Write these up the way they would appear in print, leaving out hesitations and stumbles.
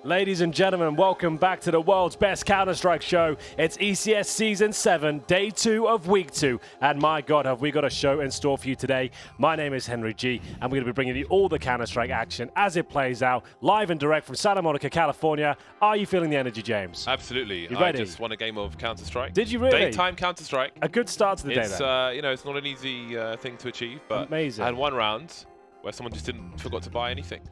Ladies and gentlemen, welcome back to the world's best Counter-Strike show. It's ECS Season 7, Day 2 of Week 2. And my God, have we got a show in store for you today. My name is Henry G, and we're going to be bringing you all the Counter-Strike action as it plays out, live and direct from Santa Monica, California. Are you feeling the energy, James? Absolutely. You ready? I just won a game of Counter-Strike. Did you really? Daytime Counter-Strike. A good start to the day, then. It's not an easy thing to achieve, but Amazing. I had one round where someone just forgot to buy anything.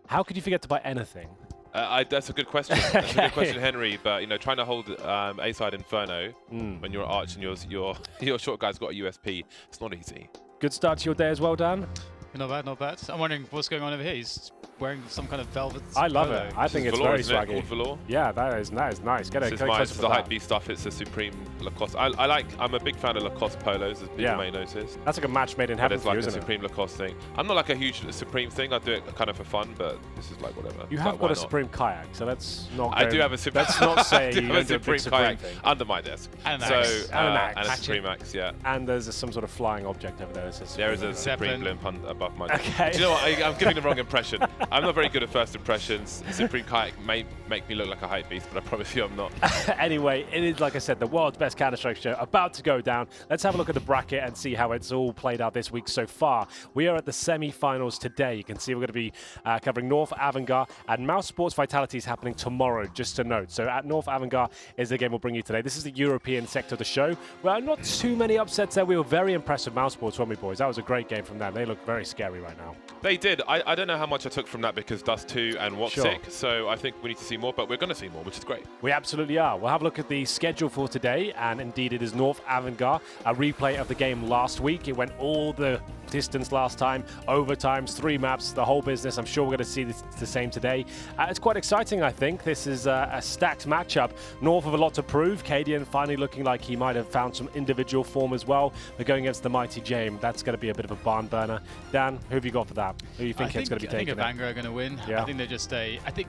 How could you forget to buy anything? That's a good question. That's a good question, Henry. But trying to hold A-side Inferno when you're Arch and your short guy's got a USP, it's not easy. Good start to your day as well, Dan. Not bad, not bad. I'm wondering what's going on over here. He's wearing some kind of velvet. I love it. I think it's very swaggy. Old velour. Yeah, that is nice. Get it. This is the hype beast stuff. It's a Supreme Lacoste. I'm a big fan of Lacoste polos, as people may notice. That's like a match made in heaven for you, isn't it? It's like a Supreme Lacoste thing. I'm not like a huge Supreme thing. I do it kind of for fun, but this is like whatever. You have got a Supreme kayak, so let's not. I do have a Supreme. Let's not say you don't do a Supreme kayak thing. under my desk. And an axe. And a Supreme axe, yeah. And there's some sort of flying object over there. There is a Supreme blimp above my desk. Okay. Do you know what? I'm giving the wrong impression. I'm not very good at first impressions. Supreme kayak may make me look like a hype beast, but I promise you I'm not. Anyway, it is, like I said, the world's best Counter-Strike show about to go down. Let's have a look at the bracket and see how it's all played out this week so far. We are at the semi-finals today. You can see we're going to be covering North Avangar, and Mouse Sports Vitality is happening tomorrow, just to note. So at North Avangar is the game we'll bring you today. This is the European sector of the show. Well, not too many upsets there. We were very impressed with Mouse Sports, weren't we, boys? That was a great game from them. They look very scary right now. They did. I don't know how much I took from that because DAY2 and Woxic, so I think we need to see more, but we're going to see more, which is great. We absolutely are. We'll have a look at the schedule for today, and indeed it is North Avangar, a replay of the game last week. It went all the distance last time, overtimes, 3 maps, the whole business. I'm sure we're going to see the same today. It's quite exciting, I think. This is a stacked matchup. North have a lot to prove. Cadian finally looking like he might have found some individual form as well. We're going against the mighty James. That's going to be a bit of a barn burner. Dan, who have you got for that? Who do you think it's going to be taking? I think Avangar are going to win. Yeah. I think they're just I think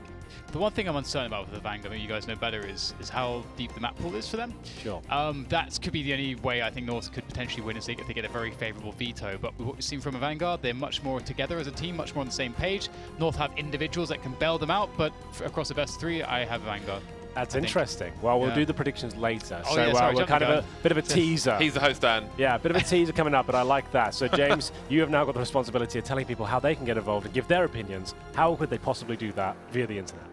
the one thing I'm uncertain about with Avangar, maybe you guys know better, is how deep the map pool is for them. Sure. That could be the only way I think North could potentially win is if they get a very favourable veto. But what we've seen from Avangar, they're much more together as a team, much more on the same page. North have individuals that can bail them out, but across the best 3, I have Avangar. That's interesting. Well, we'll do the predictions later. Oh, so we're kind of a bit of a teaser. He's the host, Dan. Yeah, a bit of a teaser coming up, but I like that. So, James, you have now got the responsibility of telling people how they can get involved and give their opinions. How could they possibly do that via the internet?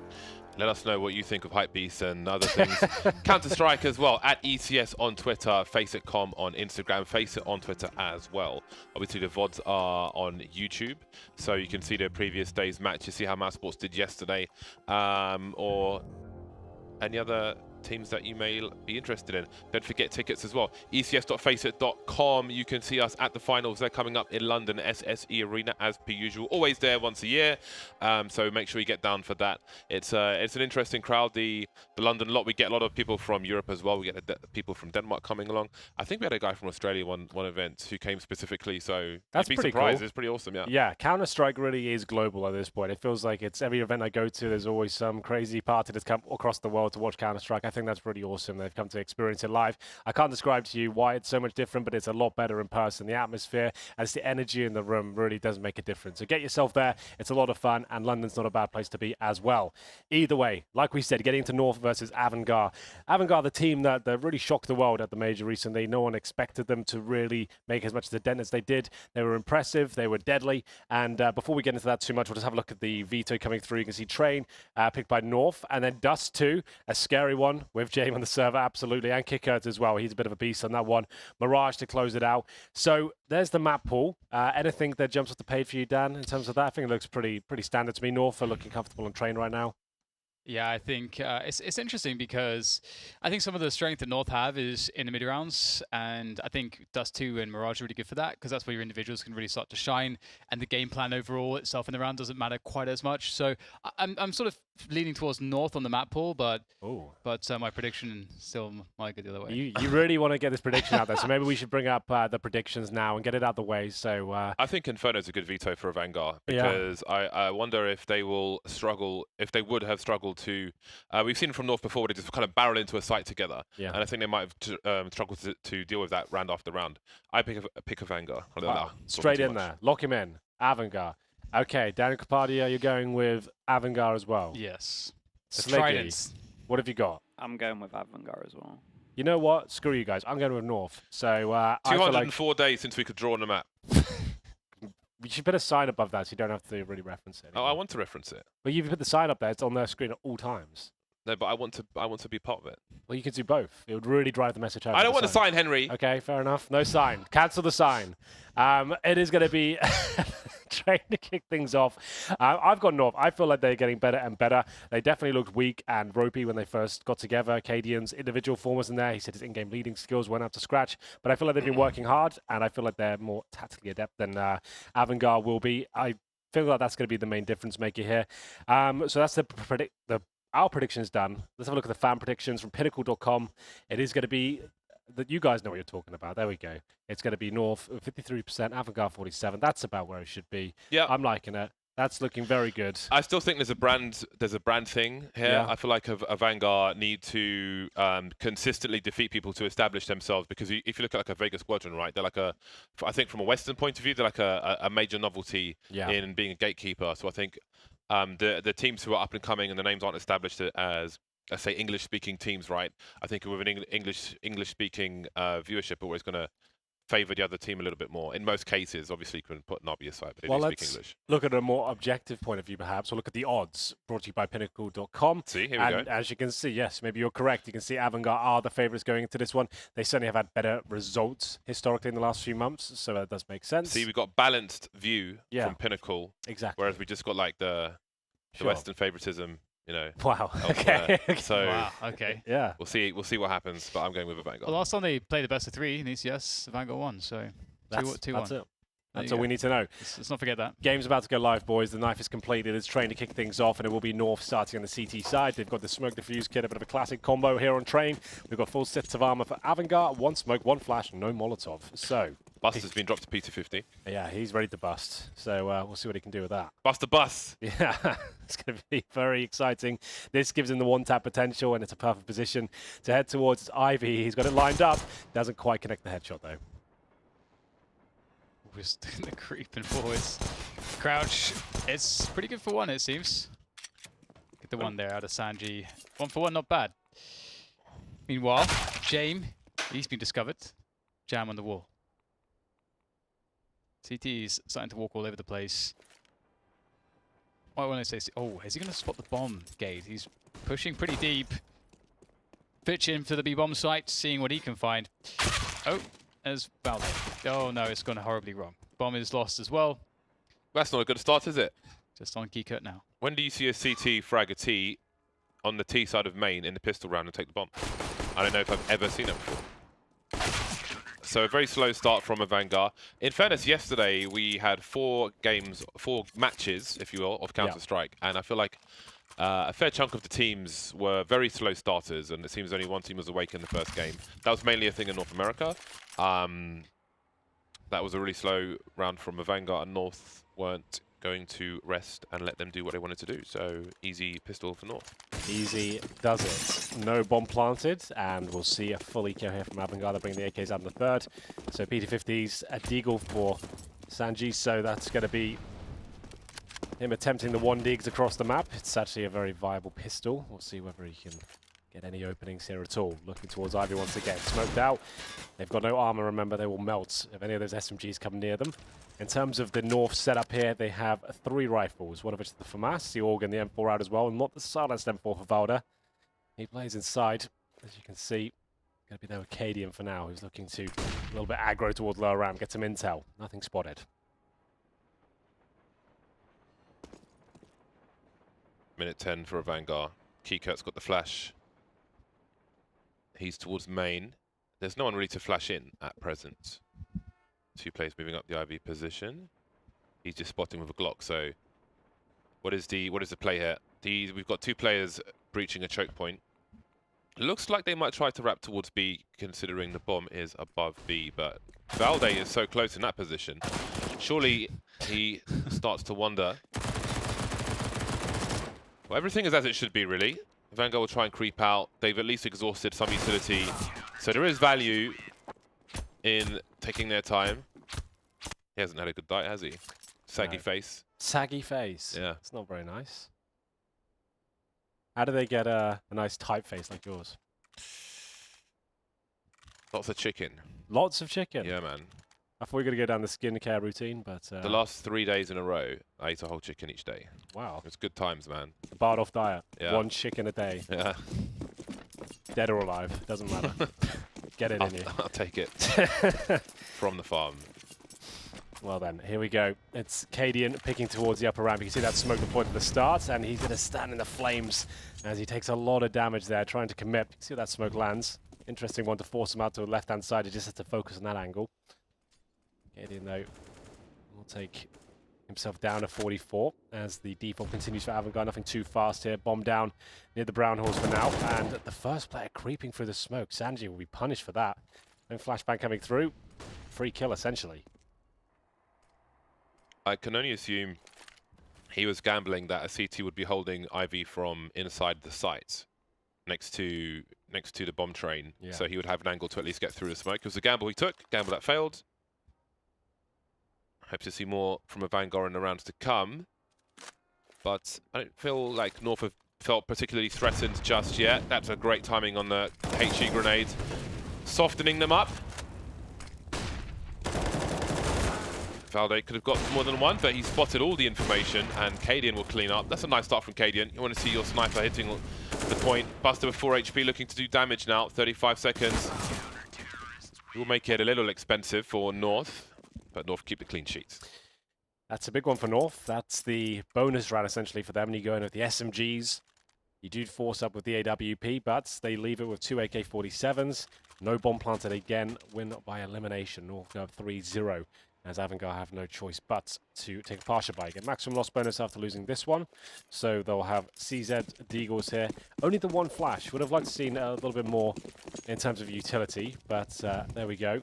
Let us know what you think of Hypebeast and other things. Counter-Strike as well, at ECS on Twitter, Faceit.com on Instagram, Faceit on Twitter as well. Obviously, the VODs are on YouTube, so you can see the previous day's matches, see how Mouse Sports did yesterday, or any other teams that you may be interested in. Don't forget tickets as well. ECS.faceit.com. You can see us at the finals. They're coming up in London, SSE Arena, as per usual. Always there once a year. So make sure you get down for that. It's an interesting crowd. The London lot. We get a lot of people from Europe as well. We get people from Denmark coming along. I think we had a guy from Australia one event who came specifically. So that's you'd be pretty surprised. cool. It's pretty awesome. Yeah. Yeah. Counter-Strike really is global at this point. It feels like it's every event I go to. There's always some crazy party that's come across the world to watch Counter-Strike. I think that's pretty awesome. They've come to experience it live. I can't describe to you why it's so much different, but it's a lot better in person. The atmosphere and the energy in the room really does make a difference. So get yourself there. It's a lot of fun, and London's not a bad place to be as well. Either way, like we said, getting into North versus Avangar. Avangar, the team that really shocked the world at the major recently. No one expected them to really make as much of a dent as they did. They were impressive. They were deadly. And before we get into that too much, we'll just have a look at the veto coming through. You can see Train picked by North, and then DAY2, a scary one with James on the server, absolutely, and Kickert as well. He's a bit of a beast on that one. Mirage to close it out. So there's the map pool. Anything that jumps off the page for you, Dan, in terms of that? I think it looks pretty standard to me. North are looking comfortable on Train right now. Yeah, I think it's interesting because I think some of the strength that North have is in the mid rounds, and I think DAY2 and Mirage are really good for that because that's where your individuals can really start to shine, and the game plan overall itself in the round doesn't matter quite as much. So I'm sort of leaning towards North on the map pool, but my prediction still might go the other way. You really want to get this prediction out there, so maybe we should bring up the predictions now and get it out the way. So I think Inferno's a good veto for Avangar because I wonder if they will struggle, if they would have struggled to. We've seen from North before where they just kind of barrel into a site together, and I think they might have struggled to deal with that round after round. I pick Avangar. Straight in there, lock him in. Avangar. Okay, Daniel Capadia, you're going with Avangar as well. Yes. The Sliggy, Tridents. what have you got? I'm going with Avangar as well. You know what? Screw you guys. I'm going with North. So I feel like 204 days since we could draw on the map. you should put a sign above that so you don't have to really reference it. Oh, I want to reference it. Well, you've put the sign up there. It's on their screen at all times. No, but I want to be part of it. Well, you can do both. It would really drive the message home. I don't want a sign, Henry. Okay, fair enough. No sign. Cancel the sign. It is going to be trying to kick things off. I've got North. I feel like they're getting better and better. They definitely looked weak and ropey when they first got together. Cadian's individual form was in there. He said his in-game leading skills went up to scratch. But I feel like they've been working hard, and I feel like they're more tactically adept than Avangar will be. I feel like that's going to be the main difference maker here. So that's our predictions done. Let's have a look at the fan predictions from pinnacle.com. It is going to be that you guys know what you're talking about. There we go. It's going to be North 53%, Avangar 47. That's about where it should be. Yeah, I'm liking it. That's looking very good. I still think there's a brand thing here. Yeah. I feel like Avangar need to consistently defeat people to establish themselves, because if you look at like a Vegas Squadron, right, they're like I think from a Western point of view, they're like a major novelty in being a gatekeeper. So I think the teams who are up and coming and the names aren't established as, let's say, English-speaking teams, right? I think with an English-speaking viewership, always going to favour the other team a little bit more. In most cases, obviously, you can put Nobby aside, but they speak English. Look at a more objective point of view, perhaps, or look at the odds brought to you by pinnacle.com. See, here we go. As you can see, yes, maybe you're correct. You can see Avangar are the favourites going into this one. They certainly have had better results historically in the last few months, so that does make sense. See, we've got balanced view from Pinnacle. Exactly. Whereas we just got like the Western favoritism, you know. Wow. Okay. So Wow. Okay. Yeah. we'll see what happens, but I'm going with Avangar. Well, last time they played the best of 3 in ECS, Avangar won. So That's 2-1. it. That's all we need to know. Let's not forget that. Game's about to go live, boys. The knife is completed. It's train to kick things off, and it will be North starting on the CT side. They've got the smoke diffuse kit, a bit of a classic combo here on train. We've got full sets of armor for Avangar. 1 smoke, 1 flash, no Molotov. So Buster's been dropped to P250. yeah, he's ready to bust. So we'll see what he can do with that. Buster bus. Yeah, it's going to be very exciting. This gives him the one-tap potential, and it's a perfect position to head towards Ivy. He's got it lined up. Doesn't quite connect the headshot, though. We're just doing the creeping forwards. Crouch. It's pretty good for 1, it seems. Get the one there out of Sanji. 1 for 1, not bad. Meanwhile, Jame, he's been discovered. Jam on the wall. CT's starting to walk all over the place. Why when I say, oh, is he going to spot the bomb gate? He's pushing pretty deep. Pitch in for the B-bomb site, seeing what he can find. Oh, there's Valde. Oh no, it's gone horribly wrong. Bomb is lost as well. That's not a good start, is it? Just on key cut now. When do you see a CT frag a T on the T side of main in the pistol round and take the bomb? I don't know if I've ever seen it before. So a very slow start from Avangar. In fairness, yesterday we had 4 matches, if you will, of Counter-Strike, and I feel like a fair chunk of the teams were very slow starters, and it seems only 1 team was awake in the first game. That was mainly a thing in North America. That was a really slow round from Avangar, and North weren't going to rest and let them do what they wanted to do. So easy pistol for North. Easy does it. No bomb planted, and we'll see a full eco here from Avangar. They're bringing the AKs out in the third. So P250's a deagle for Sanji, so that's going to be him attempting the 1 digs across the map. It's actually a very viable pistol. We'll see whether he can get any openings here at all. Looking towards Ivy once again. Smoked out. They've got no armor, remember. They will melt if any of those SMGs come near them. In terms of the North setup here, they have 3 rifles, one of which is the FAMAS, the AUG, and the M4 out as well, and not the silenced M4 for Valda. He plays inside, as you can see. Going to be there with Cadian for now, who's looking to a little bit aggro towards lower ramp, get some intel. Nothing spotted. Minute 10 for Avangar. Keycut's got the flash. He's towards main. There's no one really to flash in at present. 2 players moving up the IV position. He's just spotting with a Glock. So, what is the play here? We've got 2 players breaching a choke point. Looks like they might try to wrap towards B, considering the bomb is above B. But Valde is so close in that position. Surely he starts to wonder. Well, everything is as it should be, really. Avangar will try and creep out. They've at least exhausted some utility. So there is value in taking their time. He hasn't had a good night, has he? Saggy face. Saggy face. Yeah. It's not very nice. How do they get a nice typeface like yours? Lots of chicken. Lots of chicken. Yeah, man. I thought we were going to go down the skincare routine, but... The last 3 days in a row, I ate a whole chicken each day. Wow. It was good times, man. The Bardoff diet. Yeah. 1 chicken a day. Yeah. Dead or alive. Doesn't matter. Get it in you. I'll take it from the farm. Well then, here we go. It's Cadian picking towards the upper ramp. You can see that smoke the point at the start, and he's going to stand in the flames as he takes a lot of damage there, trying to commit. You can see where that smoke lands. Interesting one to force him out to the left-hand side. He just has to focus on that angle. Cadian, though, will take himself down to 44 as the default continues for Avangar. Nothing too fast here. Bomb down near the brown horse for now. And the first player creeping through the smoke. Sanji will be punished for that. No flashbang coming through. Free kill, essentially. I can only assume he was gambling that a CT would be holding IV from inside the site next to the bomb train. Yeah. So he would have an angle to at least get through the smoke. It was a gamble he took, gamble that failed. Hope to see more from Avangar in the rounds to come. But I don't feel like North have felt particularly threatened just yet. That's a great timing on the HE grenade, softening them up. Valde could have got more than one, but he spotted all the information, and Cadian will clean up. That's a nice start from Cadian. You want to see your sniper hitting the point. Buster with 4 HP looking to do damage now. 35 seconds. It will make it a little expensive for North, but North keep the clean sheet. That's a big one for North. That's the bonus round, essentially, for them. And you go in with the SMGs. You do force up with the AWP, but they leave it with 2 AK-47s. No bomb planted again. Win by elimination. North go up 3-0. As Avangar have no choice but to take a partial bye. Get maximum loss bonus after losing this one. So they'll have CZ Deagles here. Only the 1 flash. Would have liked to seen a little bit more in terms of utility, but there we go.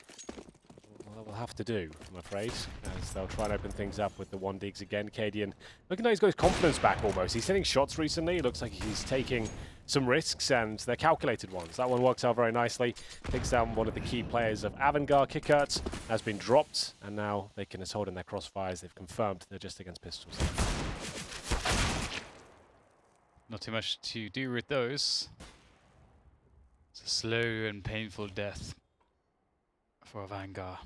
Well, we'll have to do, I'm afraid, as they'll try and open things up with the 1 digs again. Cadian, looking like he's got his confidence back almost. He's hitting shots recently. It looks like he's taking some risks, and they're calculated ones. That one works out very nicely. Takes down one of the key players of Avangar. Kickert has been dropped, and now they can just hold in their crossfires. They've confirmed they're just against pistols. Not too much to do with those. It's a slow and painful death for Avangar.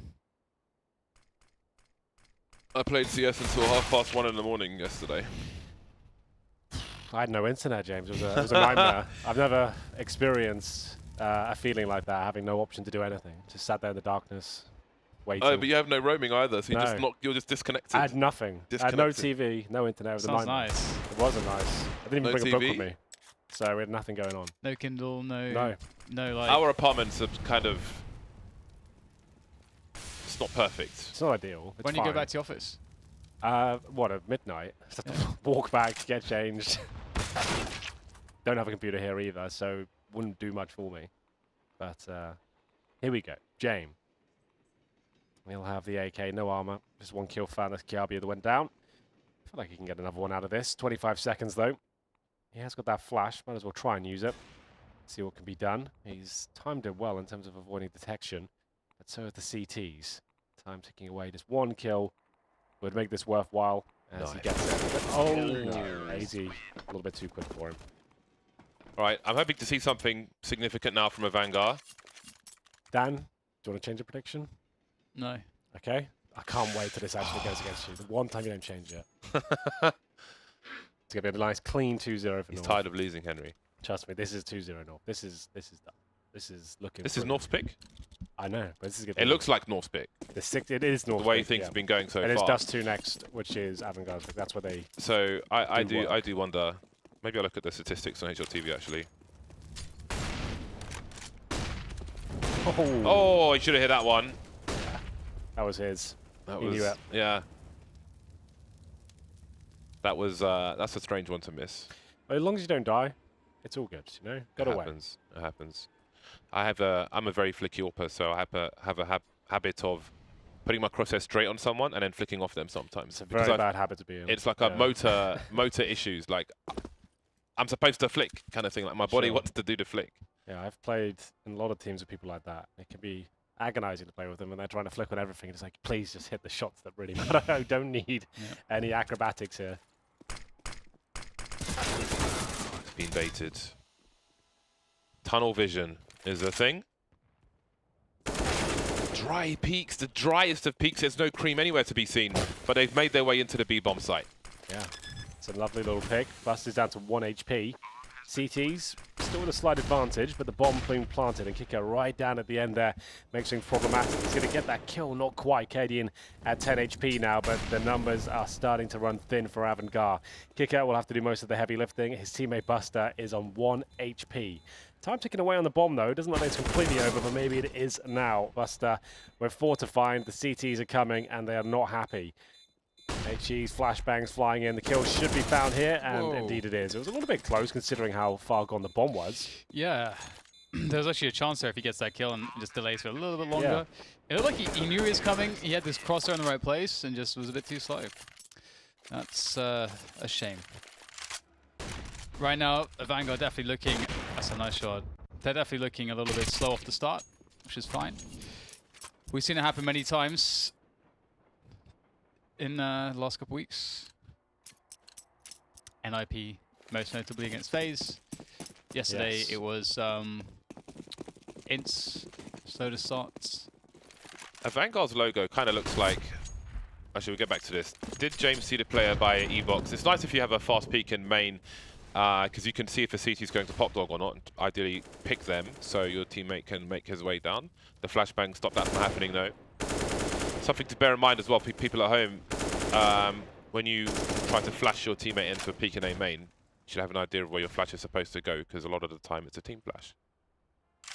I played CS until 1:30 in the morning yesterday. I had no internet, James. It was a nightmare. I've never experienced a feeling like that, having no option to do anything. Just sat there in the darkness, waiting. Oh, but you have no roaming either, so you're just disconnected. I had nothing. I had no TV, no internet. It was a Sounds nightmare. nice. It wasn't nice. I didn't even No bring a book TV? with me. So we had nothing going on. No Kindle, no No. like. Our apartments are kind of... It's not perfect. It's not ideal. It's When you go fine. back to the office? What, at midnight? Just have to walk back, get changed. Don't have a computer here either, so wouldn't do much for me. But here we go. James. He'll have the AK, no armor. Just 1 kill found as Kiabia that went down. I feel like he can get another one out of this. 25 seconds though. He has got that flash. Might as well try and use it. See what can be done. He's timed it well in terms of avoiding detection. But so have the CTs. Time ticking away. Just 1 kill would make this worthwhile as he gets it. Oh, easy. A little bit too quick for him. All right, I'm hoping to see something significant now from Avangar. Dan, do you want to change your prediction? No. Okay. I can't wait till this actually goes against you. The one time you don't change it. It's going to be a nice clean 2-0 for He's North. tired of losing, Henry. Trust me, this is 2-0 North. This is done. This is looking This is good. North's pick? I know, but this is good. It looks like North's pick. It is North. The way things have been going so and far. it's Dust 2 next, which is Avangar's pick. That's where they... So I do do wonder. Maybe I'll look at the statistics on HLTV actually. Oh, he should have hit that one. Yeah, that was his. That He was knew it. yeah. That was that's a strange one to miss. But as long as you don't die, it's all good. You know, got away. It happens. I'm a very flicky AWPer, so I have a habit of putting my crosshair straight on someone and then flicking off them sometimes. It's a very bad habit to be in. It's like a motor issues. Like I'm supposed to flick kind of thing. Like my body Sure. wants to do the flick. Yeah, I've played in a lot of teams with people like that. It can be agonizing to play with them, and they're trying to flick on everything. It's like, please just hit the shots that really matter. I don't need any acrobatics here. been baited. Tunnel vision is a thing. Dry peaks, the driest of peaks. There's no cream anywhere to be seen, but they've made their way into the B-bomb site. Yeah, it's a lovely little pick. Bust is down to 1 HP. CT's still with a slight advantage, but the bomb being planted and Kicker right down at the end there makes things problematic. He's going to get that kill, not quite. Cadian at 10 HP now, but the numbers are starting to run thin for Avangar. Kicker will have to do most of the heavy lifting. His teammate Buster is on 1 HP. Time ticking away on the bomb, though. It doesn't look like it's completely over, but maybe it is now. Buster, we're fortified. The CTs are coming, and they are not happy. HE's flashbangs flying in. The kill should be found here, and Whoa. indeed it is. It was a little bit close, considering how far gone the bomb was. Yeah. There's actually a chance there if he gets that kill and just delays for a little bit longer. It looked like he knew he was coming. He had this crosser in the right place and just was a bit too slow. That's a shame. Right now, Avangar definitely looking... That's a nice shot. They're definitely looking a little bit slow off the start, which is fine. We've seen it happen many times in the last couple weeks. NIP, most notably against FaZe. Yesterday Yes. it was Ints, slow to starts. Avangar's logo kind of looks like... Actually, we'll get back to this. Did James see the player by E-Box? It's nice if you have a fast peek in main, because you can see if the CT is going to pop dog or not, and ideally pick them so your teammate can make his way down. The flashbang stopped that from happening, though. Something to bear in mind as well for people at home, when you try to flash your teammate into a peek in A main, you should have an idea of where your flash is supposed to go, because a lot of the time it's a team flash,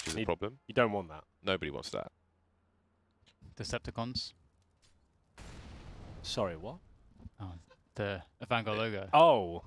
which is a problem. You don't want that. Nobody wants that. Decepticons. Sorry, what? Oh, the Avangar logo. Oh.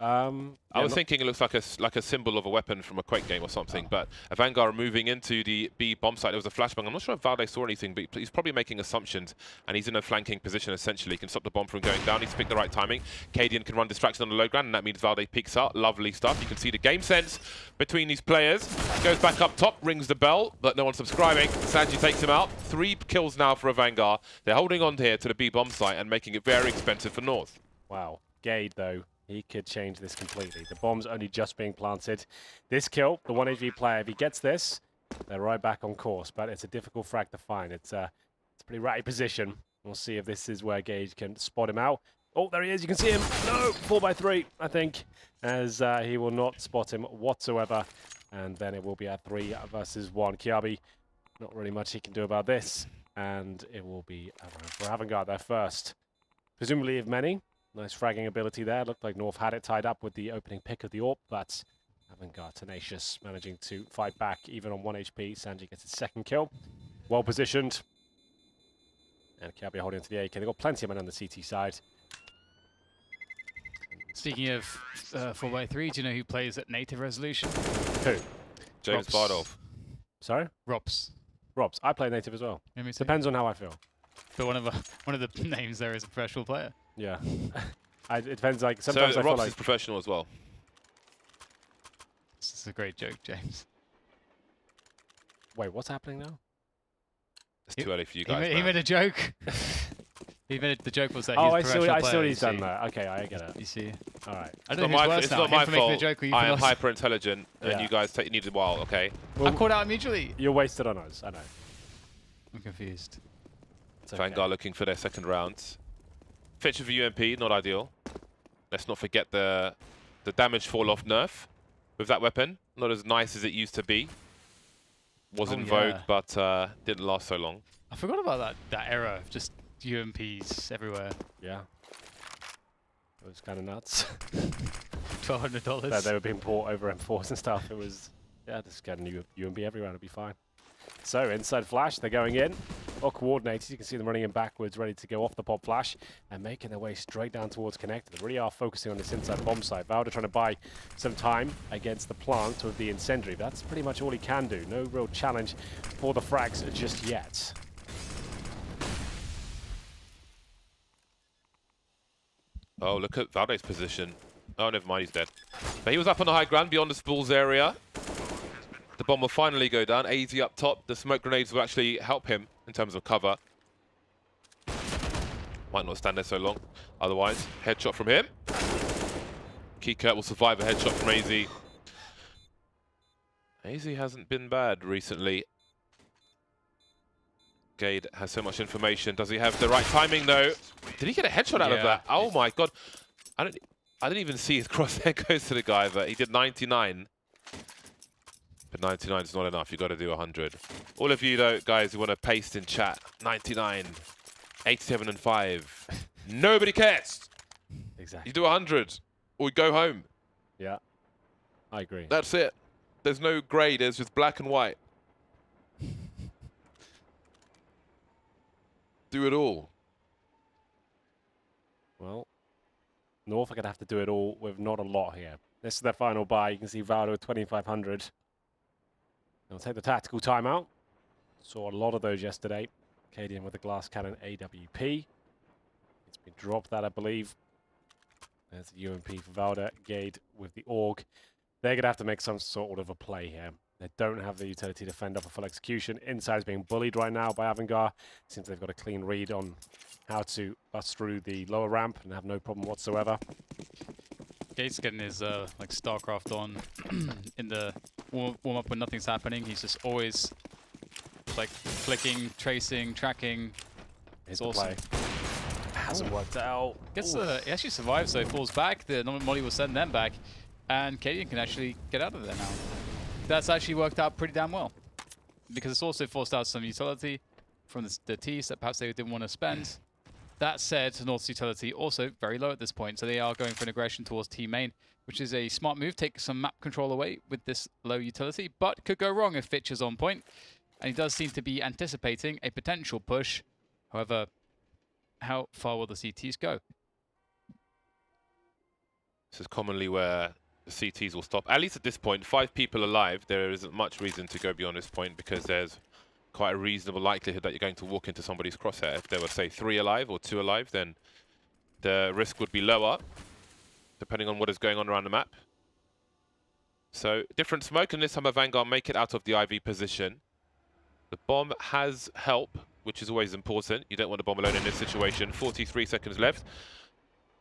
I was thinking it looks like a symbol of a weapon from a Quake game or something, but Avangar are moving into the B bomb site. There was a flashbang. I'm not sure if Valde saw anything, but he's probably making assumptions, and he's in a flanking position essentially. He can stop the bomb from going down. He's picked the right timing. Cadian can run distraction on the low ground, and that means Valde peeks out. Lovely stuff. You can see the game sense between these players. Goes back up top, rings the bell, but no one's subscribing. Sanji takes him out. 3 kills now for Avangar. They're holding on here to the B bomb site and making it very expensive for North. Wow. Gade, though. He could change this completely. The bomb's only just being planted. This kill, the 1 HV player, if he gets this, they're right back on course. But it's a difficult frag to find. It's a pretty ratty position. We'll see if this is where Gage can spot him out. Oh, there he is. You can see him. No, 4x3, I think, as he will not spot him whatsoever. And then it will be a 3 versus 1. Kiabi, not really much he can do about this. And it will be for Avangar there first. Presumably of many. Nice fragging ability there. Looked like North had it tied up with the opening pick of the AWP, but Avangar tenacious, managing to fight back even on 1 HP. Sanji gets his second kill. Well positioned. And Kiabi holding into the AK. They've got plenty of men on the CT side. Speaking of 4x3, do you know who plays at native resolution? Who? James Robs. Bardolph. Sorry? Robs. Robs. I play native as well. Let me see. Depends on how I feel. But one of the names there is a professional player. Yeah. It depends. Like sometimes So I feel Robs like is professional as well. This is a great joke, James. wait, what's happening now? It's too early for you guys. He man. made a joke. The joke was that Oh, he's a I see professional what player, he's you done see. there. Okay, I get it. You see. All right. I It's don't not know my, who's it's worse not now, my him for making fault. the joke or you I for am not. hyper intelligent, and Yeah. you guys needed a while. Okay. I called out immediately. You're wasted on us. I know. I'm confused. It's okay. Vanguard looking for their second round. Fetch of a UMP, not ideal. Let's not forget the damage fall off nerf with that weapon. Not as nice as it used to be. Was in vogue, yeah. but didn't last so long. I forgot about that era of just UMPs everywhere. Yeah. It was kind of nuts. $1,200. that they were being bought over M4s and stuff. It was, yeah, just get a new UMP everywhere. It'll be fine. So inside flash, they're going in. Well coordinated. You can see them running in backwards, ready to go off the pop flash and making their way straight down towards connector. They really are focusing on this inside bomb site. Valda trying to buy some time against the plant with the incendiary. But that's pretty much all he can do. No real challenge for the frags just yet. Oh, look at Valde's position. Oh, never mind, he's dead. But he was up on the high ground beyond the spools area. The bomb will finally go down. AZ up top. The smoke grenades will actually help him in terms of cover. Might not stand there so long. Otherwise, headshot from him. Keycurt will survive a headshot from AZ. AZ hasn't been bad recently. Gade has so much information. Does he have the right timing though? Did he get a headshot out of that? Oh my god. I didn't even see his crosshair goes to the guy, but he did 99. But 99 is not enough. You got to do 100. All of you though, guys, who want to paste in chat, 99, 87 and 5. Nobody cares. Exactly. You do 100 or you go home. Yeah, I agree. That's it. There's no grey. There's just black and white. Do it all. Well, North are going to have to do it all with not a lot here. This is their final buy. You can see Valdo at 2,500. They'll take the tactical timeout. Saw a lot of those yesterday. Cadian with the glass cannon AWP. It's been dropped that, I believe. There's the UMP for Valda. Gade with the AUG. They're going to have to make some sort of a play here. They don't have the utility to fend up a full execution. Inside is being bullied right now by Avangar. Seems they've got a clean read on how to bust through the lower ramp and have no problem whatsoever. Gade's getting his like StarCraft on in the warm up when nothing's happening. He's just always like flicking, tracing, tracking. It's awesome. Hasn't worked out. Gets he actually survives, so he falls back. The normal Molly will send them back, and Cadian can actually get out of there now. That's actually worked out pretty damn well, because it's also forced out some utility from the T's that perhaps they didn't want to spend. That said, North's utility also very low at this point, so they are going for an aggression towards T main, which is a smart move. Take some map control away with this low utility, but could go wrong if Fitch is on point. And he does seem to be anticipating a potential push. However, how far will the CTs go? This is commonly where the CTs will stop. At least at this point, 5 people alive. There isn't much reason to go beyond this point because there's quite a reasonable likelihood that you're going to walk into somebody's crosshair. If there were, say, 3 alive or 2 alive, then the risk would be lower, depending on what is going on around the map. So, different smoke, and this time Avangar make it out of the IV position. The bomb has help, which is always important. You don't want to bomb alone in this situation. 43 seconds left.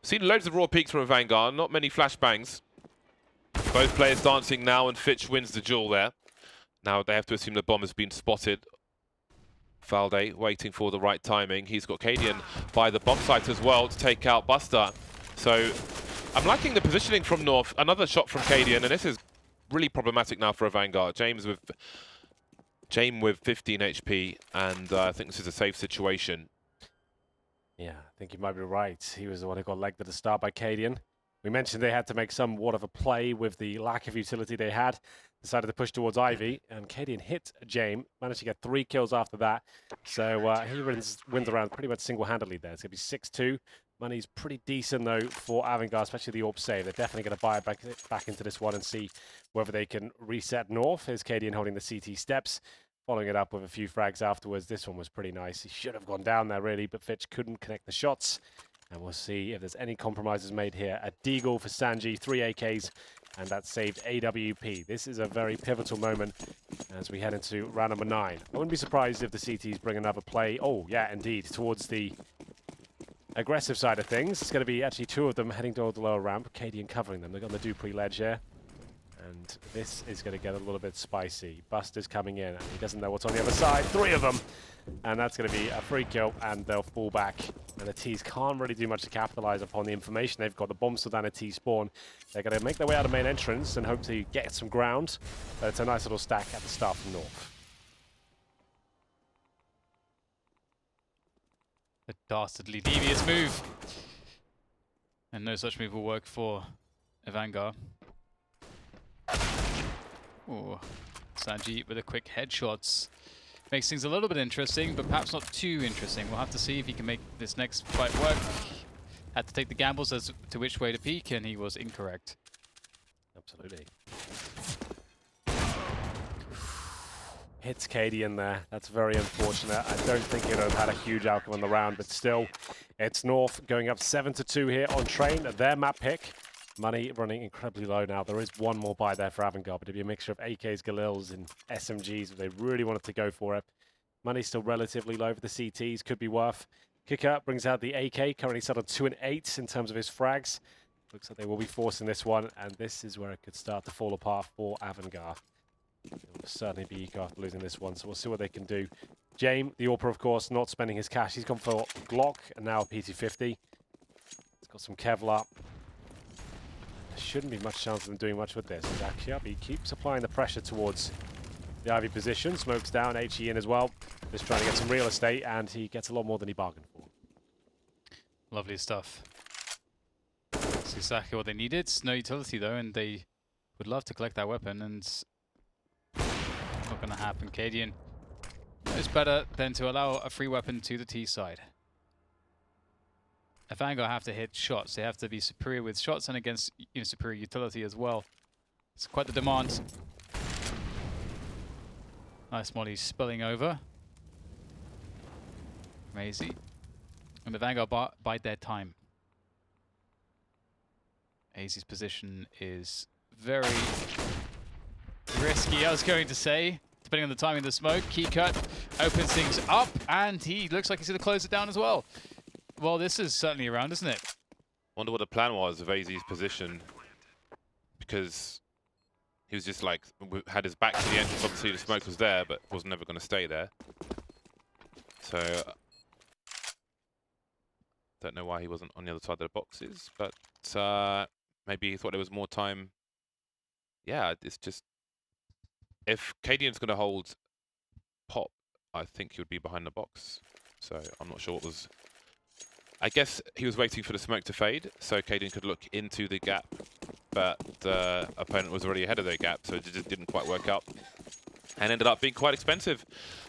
Seen loads of raw peaks from Avangar, not many flashbangs. Both players dancing now, and Fitch wins the duel there. Now they have to assume the bomb has been spotted. Valde waiting for the right timing. He's got Cadian by the bomb site as well to take out Buster. So I'm liking the positioning from North. Another shot from Cadian, and this is really problematic now for Avangar. James with 15 HP, and I think this is a safe situation. Yeah, I think you might be right. He was the one who got legged at the start by Cadian. We mentioned they had to make somewhat of a play with the lack of utility they had. Decided to push towards Ivy, and Cadian hit James. Managed to get 3 kills after that. So he wins around pretty much single-handedly there. It's going to be 6-2. Money's pretty decent, though, for Avangar, especially the AWP save. They're definitely going to buy it back into this one and see whether they can reset North. Here's Cadian holding the CT steps, following it up with a few frags afterwards. This one was pretty nice. He should have gone down there, really, but Fitch couldn't connect the shots. And we'll see if there's any compromises made here. A deagle for Sanji, 3 AKs, and that saved AWP. This is a very pivotal moment as we head into round number 9. I wouldn't be surprised if the CTs bring another play. Oh, yeah, indeed, towards the aggressive side of things. It's going to be actually 2 of them heading toward the lower ramp. Cadian covering them. They've got the Dupree ledge here. And this is going to get a little bit spicy. Buster's coming in, and he doesn't know what's on the other side. 3 of them! And that's going to be a free kill, and they'll fall back. And the T's can't really do much to capitalize upon the information. They've got the bomb still down at T spawn. They're going to make their way out of main entrance and hope to get some ground. But it's a nice little stack at the start from North. A dastardly devious move. And no such move will work for Avangar. Oh, Sanji with a quick headshots. Makes things a little bit interesting, but perhaps not too interesting. We'll have to see if he can make this next fight work. Had to take the gambles as to which way to peek, and he was incorrect. Absolutely. Hits Cadian there. That's very unfortunate. I don't think he'd have had a huge outcome on the round, but still, it's North going up 7-2 here on Train. Their map pick. Money running incredibly low now. There is one more buy there for Avangar, but it'd be a mixture of AKs, Galils, and SMGs if they really wanted to go for it. Money's still relatively low for the CTs. Could be worth. Kickout brings out the AK, currently set on 2 and 8 in terms of his frags. Looks like they will be forcing this one, and this is where it could start to fall apart for Avangar. It will certainly be eco after losing this one, so we'll see what they can do. Jame, the AWPer, of course, not spending his cash. He's gone for Glock and now a PT-50. He's got some Kevlar. There shouldn't be much chance of them doing much with this. Actually, he keeps applying the pressure towards the Ivy position. Smokes down, HE in as well. Just trying to get some real estate, and he gets a lot more than he bargained for. Lovely stuff. That's exactly what they needed. No utility though, and they would love to collect that weapon, and not going to happen. Cadian knows better than to allow a free weapon to the T side. Avangar have to hit shots. They have to be superior with shots and against superior utility as well. It's quite the demand. Nice molly spilling over. Maisie. And the Vanguard bide their time. AZ's position is very risky, I was going to say, depending on the timing of the smoke. Key cut opens things up, and he looks like he's going to close it down as well. Well, this is certainly around, isn't it? Wonder what the plan was of AZ's position, because he was just like, had his back to the entrance. Obviously the smoke was there, but was never going to stay there. So don't know why he wasn't on the other side of the boxes, but maybe he thought there was more time. Yeah, it's just, if Cadian's going to hold Pop, I think he would be behind the box. So I'm not sure what was. I guess he was waiting for the smoke to fade, so Cadian could look into the gap, but the opponent was already ahead of their gap, so it just didn't quite work out. And ended up being quite expensive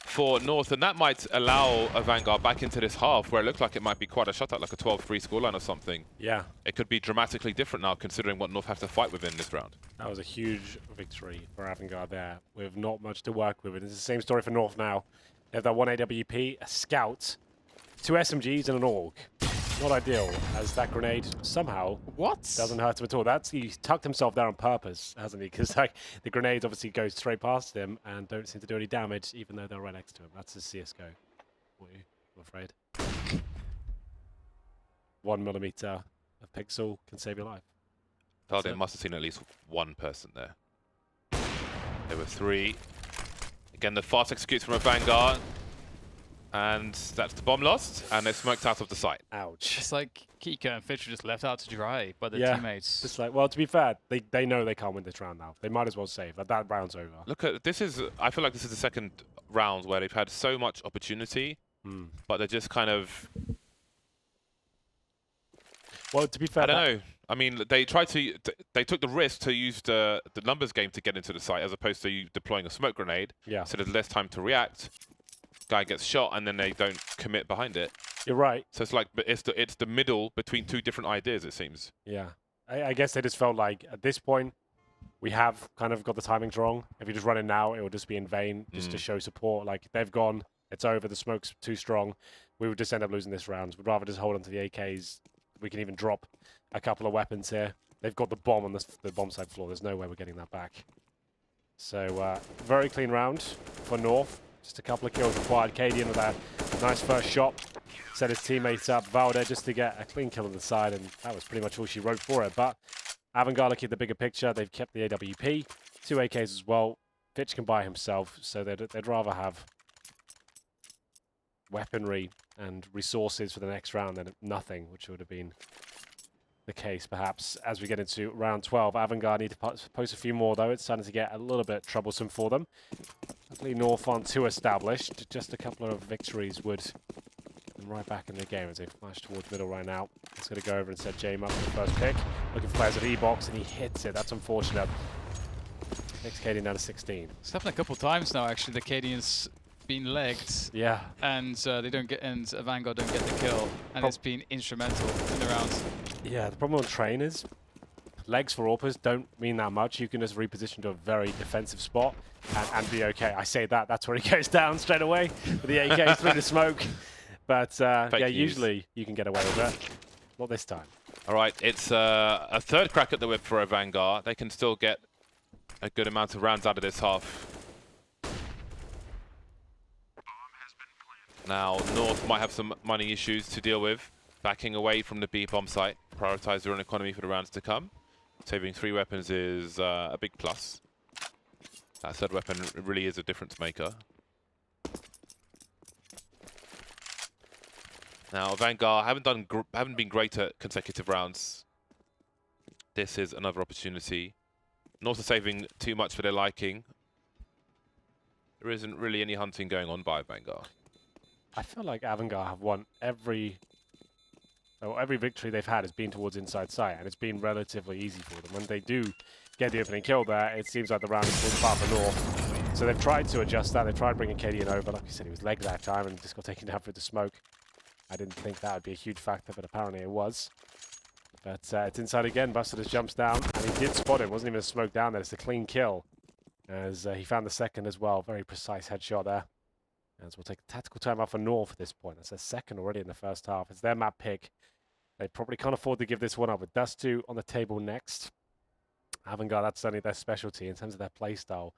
for North, and that might allow Avangar back into this half where it looked like it might be quite a shutout, like a 12-3 scoreline or something. Yeah. It could be dramatically different now, considering what North have to fight within this round. That was a huge victory for Avangar there, with not much to work with. And it's the same story for North now. They have that one AWP, a Scout, 2 SMGs, and an AUG. Not ideal, as that grenade somehow doesn't hurt him at all. He tucked himself there on purpose, hasn't he? Because like the grenades obviously go straight past him and don't seem to do any damage, even though they're right next to him. That's his CS:GO for you, I'm afraid. 1mm of pixel can save your life. Paladin must have seen at least one person there. There were 3. Again, the fast executes from a Vanguard. And that's the bomb lost, and they're smoked out of the site. Ouch. It's like Kika and Fitch are just left out to dry by their teammates. It's like, well, to be fair, they know they can't win this round now. They might as well save. That round's over. Look at this I feel like this is the second round where they've had so much opportunity, but they're just kind of. Well, to be fair, I don't know. I mean, they tried to. They took the risk to use the numbers game to get into the site, as opposed to you deploying a smoke grenade. Yeah. So there's less time to react. Guy gets shot, and then they don't commit behind it. You're right. So it's like, but it's the middle between 2 different ideas, it seems. Yeah. I guess they just felt like at this point we have kind of got the timings wrong. If you just run it now, it will just be in vain, just to show support. Like they've gone, it's over. The smoke's too strong. We would just end up losing this round. We'd rather just hold on to the AKs. We can even drop a couple of weapons here. They've got the bomb on the bomb side floor. There's no way we're getting that back. So very clean round for North. Just a couple of kills required. Cadian with that nice first shot. Set his teammates up. Valder just to get a clean kill on the side, and that was pretty much all she wrote for it. But Avangar looking at the bigger picture. They've kept the AWP. 2 AKs as well. Fitch can buy himself, so they'd rather have weaponry and resources for the next round than nothing, which would have been the case perhaps as we get into round 12. Avangar need to post a few more though. It's starting to get a little bit troublesome for them. Luckily North on 2 established. Just a couple of victories would get them right back in the game as they flash towards middle right now. It's going to go over and set Jame up for the first pick. Looking for players at E-box, and he hits it. That's unfortunate. Next Cadian down to 16. It's happened a couple times now actually. The Cadian's been legged. Yeah. And they don't get, and Avangar don't get the kill, and it's been instrumental in the round. Yeah, the problem on train is legs for AWPers don't mean that much. You can just reposition to a very defensive spot and be okay. I say that's where he goes down straight away with the AK through the smoke. But yeah, usually you can get away with it. Not this time. All right, it's a third crack at the whip for Avangar. They can still get a good amount of rounds out of this half. Now, North might have some money issues to deal with. Backing away from the B bomb site, prioritize their own economy for the rounds to come. Saving 3 weapons is a big plus. That third weapon really is a difference maker. Now, Avangar haven't been great at consecutive rounds. This is another opportunity. North are saving too much for their liking. There isn't really any hunting going on by Avangar. I feel like Avangar have won every victory they've had has been towards inside sight, and it's been relatively easy for them. When they do get the opening kill there, it seems like the round is towards far for North. So they've tried to adjust that. They've tried bringing KDN over. Like you said, he was legged that time and just got taken down through the smoke. I didn't think that would be a huge factor, but apparently it was. But it's inside again. Buster just jumps down, and he did spot him. Wasn't even a smoke down there. It's a clean kill, as he found the second as well. Very precise headshot there. As we'll take a tactical timeout for North at this point. That's their second already in the first half. It's their map pick. They probably can't afford to give this one up. With DAY2 on the table next. Avangar, that's certainly their specialty in terms of their playstyle.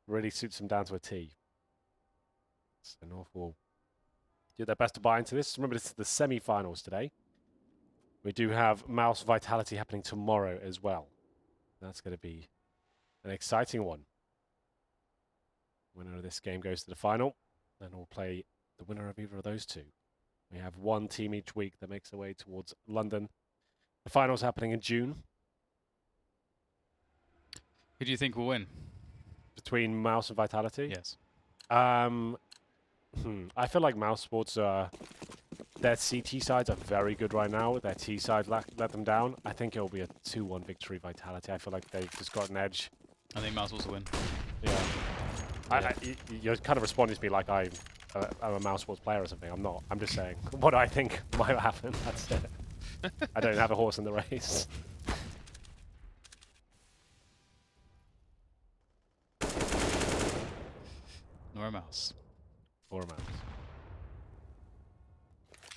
Really suits them down to a T. So North will do their best to buy into this. Remember, this is the semi-finals today. We do have Mouse Vitality happening tomorrow as well. That's going to be an exciting one. Winner of this game goes to the final, and we'll play the winner of either of those two. We have one team each week that makes their way towards London. The finals happening in June. Who do you think will win? Between Mouse and Vitality? Yes. I feel like Mouse Sports their CT sides are very good right now. Their T side let them down. I think it'll be a 2-1 victory Vitality. I feel like they've just got an edge. I think Mouse will win. Yeah. You're kind of responding to me like I'm a Mouse Sports player or something. I'm not. I'm just saying what I think might happen. That's it. I don't have a horse in the race. Nor a Mouse. Or a Mouse.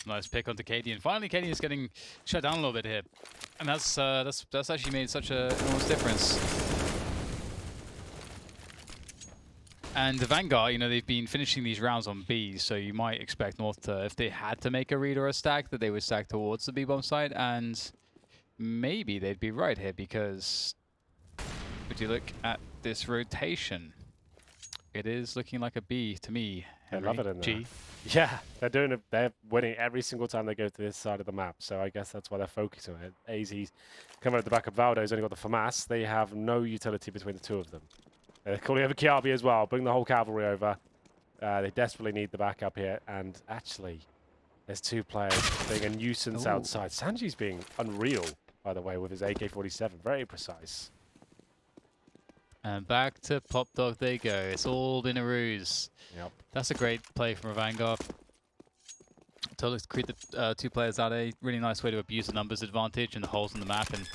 Nice pick onto KD, and finally KD is getting shut down a little bit here, and that's actually made such an enormous difference. And the Vanguard, you know, they've been finishing these rounds on B, so you might expect North to, if they had to make a read or a stack, that they would stack towards the B bomb site, and maybe they'd be right here because would you look at this rotation? It is looking like a B to me. Henry. I love it in there. G. Yeah, they're winning every single time they go to this side of the map, so I guess that's why they're focusing on it. AZ's coming at the back of Valdo, he's only got the FAMAS. They have no utility between the two of them. They're calling over Kiabi as well, bring the whole cavalry over. They desperately need the backup here, and actually, there's two players being a nuisance outside. Sanji's being unreal, by the way, with his AK-47, very precise. And back to Pop Dog they go. It's all been a ruse. Yep. That's a great play from Avangar. To create the two players out, a really nice way to abuse the numbers advantage and the holes in the map, and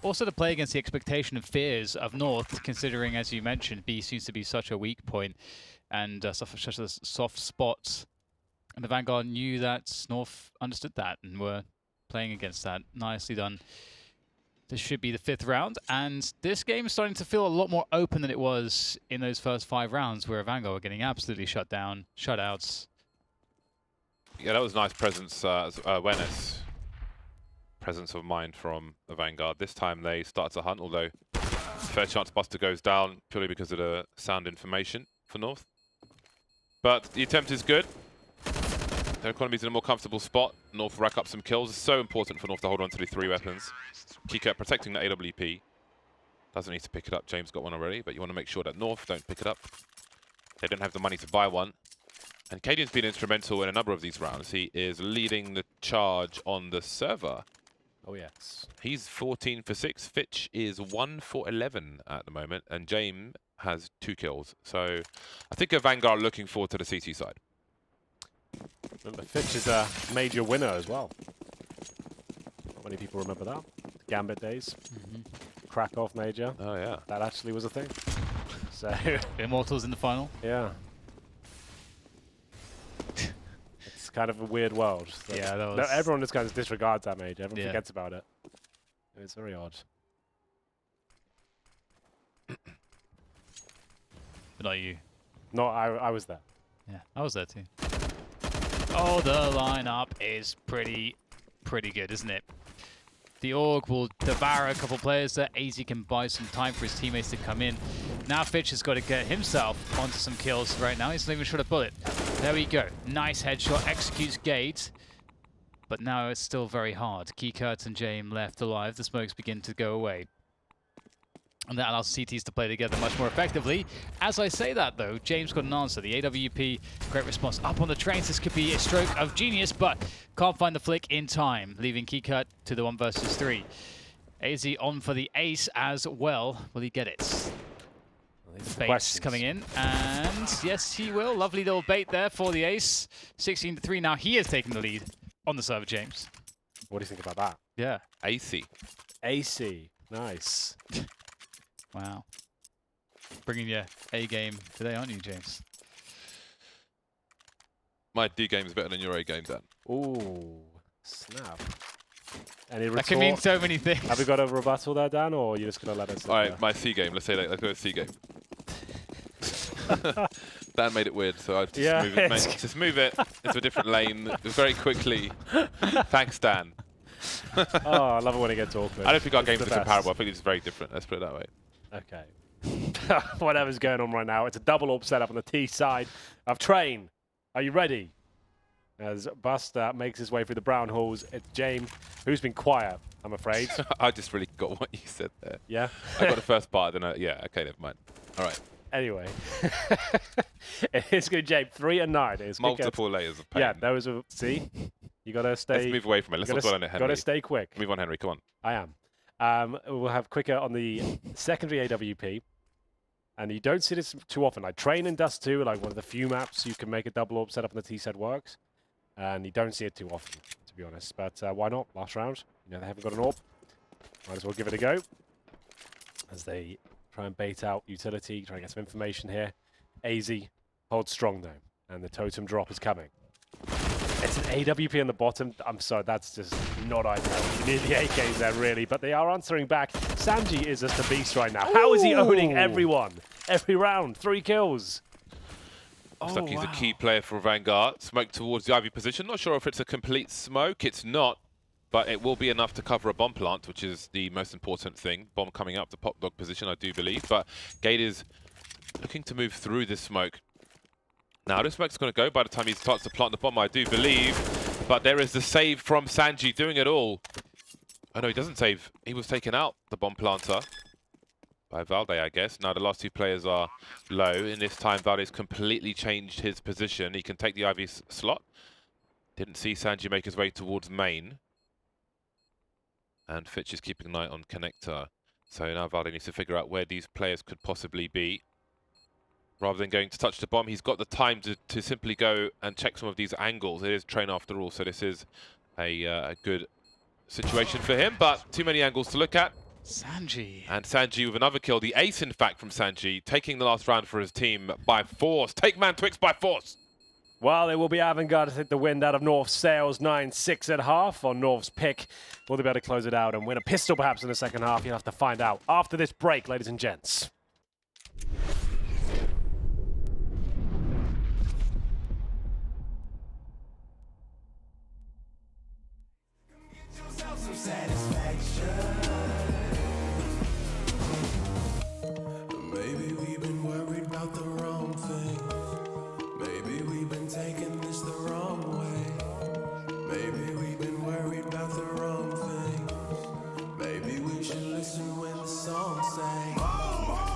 also to play against the expectation and fears of North, considering, as you mentioned, B seems to be such a weak point and such a soft spot. And the Vanguard knew that North understood that and were playing against that. Nicely done. This should be the 5th round, and this game is starting to feel a lot more open than it was in those first 5 rounds, where Avangar were getting absolutely shut down, shutouts. Yeah, that was nice presence, awareness, presence of mind from Avangar. This time they start to hunt, although fair chance Buster goes down purely because of the sound information for North. But the attempt is good. Their economy's in a more comfortable spot. North rack up some kills. It's so important for North to hold on to the 3 weapons. Kika protecting the AWP. Doesn't need to pick it up. James got one already, but you want to make sure that North don't pick it up. They don't have the money to buy one. And Cadian's been instrumental in a number of these rounds. He is leading the charge on the server. Oh, yes. He's 14 for 6. Fitch is 1 for 11 at the moment. And James has 2 kills. So I think Avangar are looking forward to the CT side. And Fitch is a major winner as well. Not many people remember that. Gambit days. Krakow major. Oh, yeah. That actually was a thing. So, Immortals in the final. yeah. It's kind of a weird world. So Yeah, that was... no, everyone just kind of disregards that major. Everyone Yeah. forgets about it. It's very odd. But not you. No, I was there. Yeah, I was there too. Oh, the lineup is pretty pretty good, isn't it? The Org will devour a couple players there. AZ can buy some time for his teammates to come in. Now Fitch has got to get himself onto some kills right now. He's not even shot a bullet. There we go. Nice headshot. Executes Gate. But now it's still very hard. Keycurt and James left alive. The smokes begin to go away. And that allows CTs to play together much more effectively. As I say that, though, James got an answer. The AWP, great response. Up on the trains, this could be a stroke of genius, but can't find the flick in time, leaving Keycurt to the 1 versus 3. AZ on for the ace as well. Will he get it? The bait's coming in, and yes, he will. Lovely little bait there for the ace. 16-3 now. He has taken the lead on the server, James. What do you think about that? Yeah. AC. AC. Nice. Wow. Bringing your A game today, aren't you, James? My D game is better than your A game, Dan. Ooh, snap. Any retort? That can mean so many things. Have we got a rebuttal there, Dan, or are you just going to let us... All right, my C game. Let's say that. Let's go with C game. Dan made it weird, so I've just, move it, just move it into a different lane very quickly. Thanks, Dan. Oh, I love it when it gets awkward. I don't think our games are best. comparable. I think it's very different. Let's put it that way. Okay. Whatever's going on right now, it's a double AWP setup on the T side of Train. Are you ready? As Buster makes his way through the brown halls, it's James, who's been quiet, I'm afraid. I just really got what you said there. Yeah? I got the first part, then yeah, okay, never mind. All right. Anyway, it's good, James. 3 and 9. It's multiple layers of pain. Yeah, there was a... See? You got to stay... Let's move away from it. Let's not dwell on it, Henry. Got to stay quick. Move on, Henry. Come on. I am. We'll have quicker on the secondary AWP. And you don't see this too often. Like Train and Dust 2 are like one of the few maps you can make a double AWP setup on the T set works. And you don't see it too often, to be honest. But why not? Last round. You know, they haven't got an AWP. Might as well give it a go. As they try and bait out utility, try and get some information here. AZ holds strong though. And the totem drop is coming. It's an AWP on the bottom. I'm sorry, that's just not ideal. You need the AKs there, really. But they are answering back. Sanji is just a beast right now. How is he owning everyone? Every round. 3 kills. Looks like he's a key player for Avangar. Smoke towards the Ivy position. Not sure if it's a complete smoke. It's not. But it will be enough to cover a bomb plant, which is the most important thing. Bomb coming up to pop dog position, I do believe. But Gate is looking to move through this smoke. Now, this smoke's going to go by the time he starts to plant the bomb, I do believe. But there is the save from Sanji doing it all. Oh, no, he doesn't save. He was taken out, the bomb planter, by Valde, I guess. Now, the last 2 players are low. In this time, Valde's completely changed his position. He can take the Ivy slot. Didn't see Sanji make his way towards main. And Fitch is keeping an eye on Connector. So now Valde needs to figure out where these players could possibly be. Rather than going to touch the bomb, he's got the time to simply go and check some of these angles. It is Train after all, so this is a good situation for him, but too many angles to look at. Sanji. And Sanji with another kill. The ace, in fact, from Sanji, taking the last round for his team by force. Take man Twix by force. Well, it will be Avangar to take the wind out of North's sails. 9-6 at half on North's pick. Will they be able to close it out and win a pistol perhaps in the second half? You'll have to find out after this break, ladies and gents. Maybe we've been worried about the wrong thing. Maybe we've been taking this the wrong way. Maybe we've been worried about the wrong thing. Maybe we should listen when the song sang.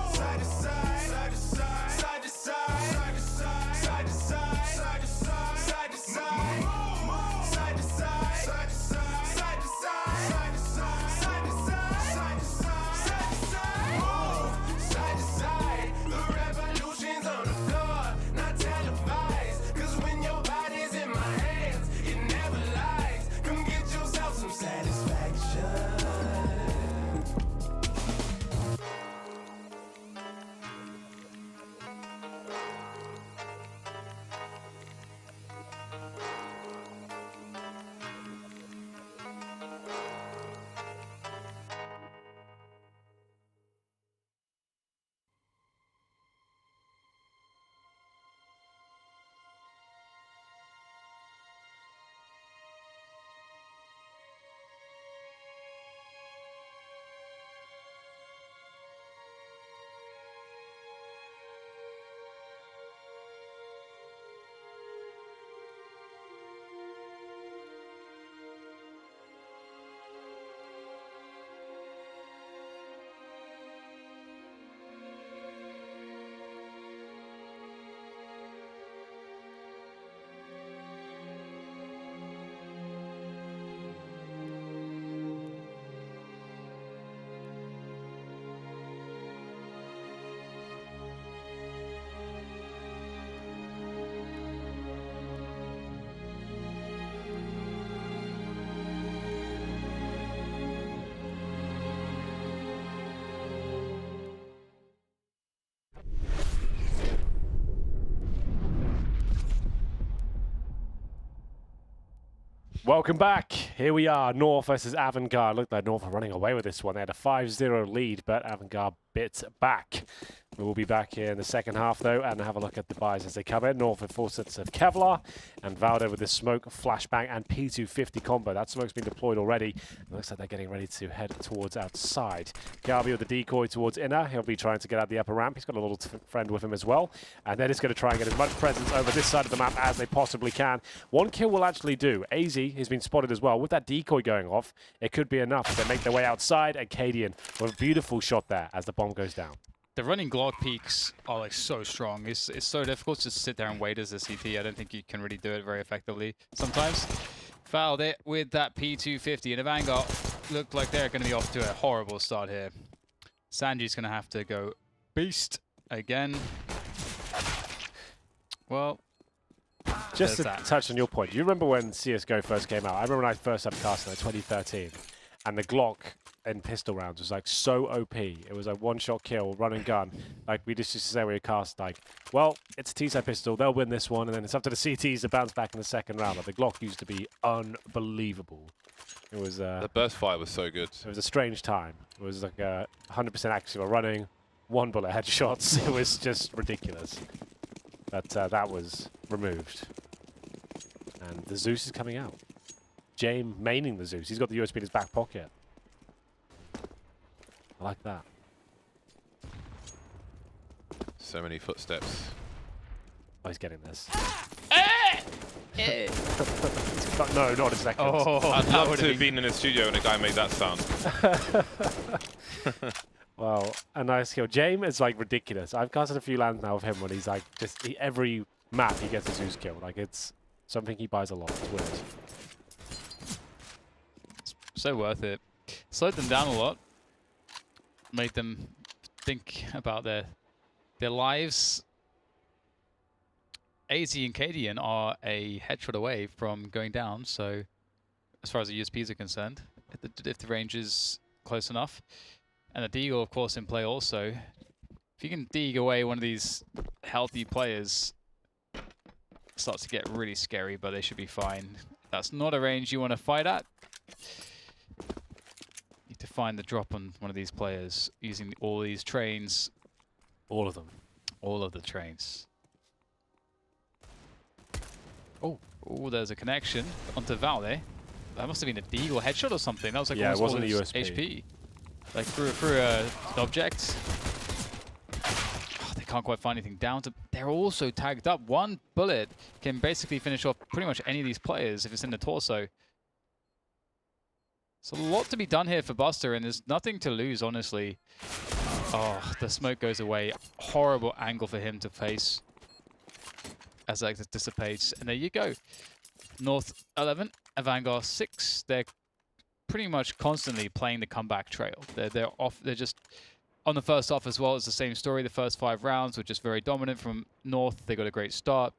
Welcome back. Here we are, North versus Avangar. Looked like North are running away with this one. They had a 5-0 lead, but Avangar bit back. We will be back here in the second half, though, and have a look at the buys as they come in. North with 4 sets of Kevlar, and Valdo with this smoke, flashbang, and P250 combo. That smoke's been deployed already. It looks like they're getting ready to head towards outside. Garby with the decoy towards inner. He'll be trying to get out the upper ramp. He's got a little friend with him as well. And they're just going to try and get as much presence over this side of the map as they possibly can. 1 kill will actually do. AZ has been spotted as well. With that decoy going off, it could be enough as they make their way outside. And Cadian with a beautiful shot there as the bomb goes down. The running Glock peaks are like so strong. It's so difficult to just sit there and wait as a CT. I don't think you can really do it very effectively sometimes. Fouled it with that P250, and Avangar look like they're going to be off to a horrible start here. Sanji's going to have to go beast again. Well, Just to that. touch on your point, do you remember when CSGO first came out? I remember when I first started casting in 2013, and the Glock in pistol rounds was like so OP. It was like 1-shot kill, run and gun. Like we just used to say we cast like, well, it's a T-side pistol, they'll win this one, and then it's up to the CTs to bounce back in the second round. But the Glock used to be unbelievable. It was The burst fire was so good. it was a strange time. It was like 100% accuracy while running, 1 bullet headshots. It was just ridiculous. But that was removed. And the Zeus is coming out. James maining the Zeus. He's got the USB in his back pocket. I like that. So many footsteps. Oh, he's getting this. But no, not a second. Oh, I'd that love would to have have been in a studio and a guy made that sound. Well, a nice kill. James is like ridiculous. I've casted a few lands now of him when he's like every map he gets a Zeus kill. Like it's something he buys a lot. It's weird. so worth it. Slowed them down a lot. Made them think about their lives. AZ and Cadian are a headshot away from going down, so as far as the USPs are concerned, if the range is close enough. And the Deagle, of course, in play also. If you can Deagle away one of these healthy players, it starts to get really scary, but they should be fine. That's not a range you want to fight at. Need to find the drop on one of these players using all these trains. All of them. All of the trains. Oh, there's a connection onto Valde. That must have been a Deagle headshot or something. That was like Yeah, it almost wasn't all a his USP. HP. Like through an object. Oh, they can't quite find anything down to. They're also tagged up. 1 bullet can basically finish off pretty much any of these players if it's in the torso. There's a lot to be done here for Buster, and there's nothing to lose, honestly. Oh, the smoke goes away. Horrible angle for him to face as that dissipates. And there you go. North 11, Avangar 6. They're pretty much constantly playing the comeback trail. They're off. They're just on the first off as well. It's the same story. The first 5 rounds were just very dominant from North. They got a great start.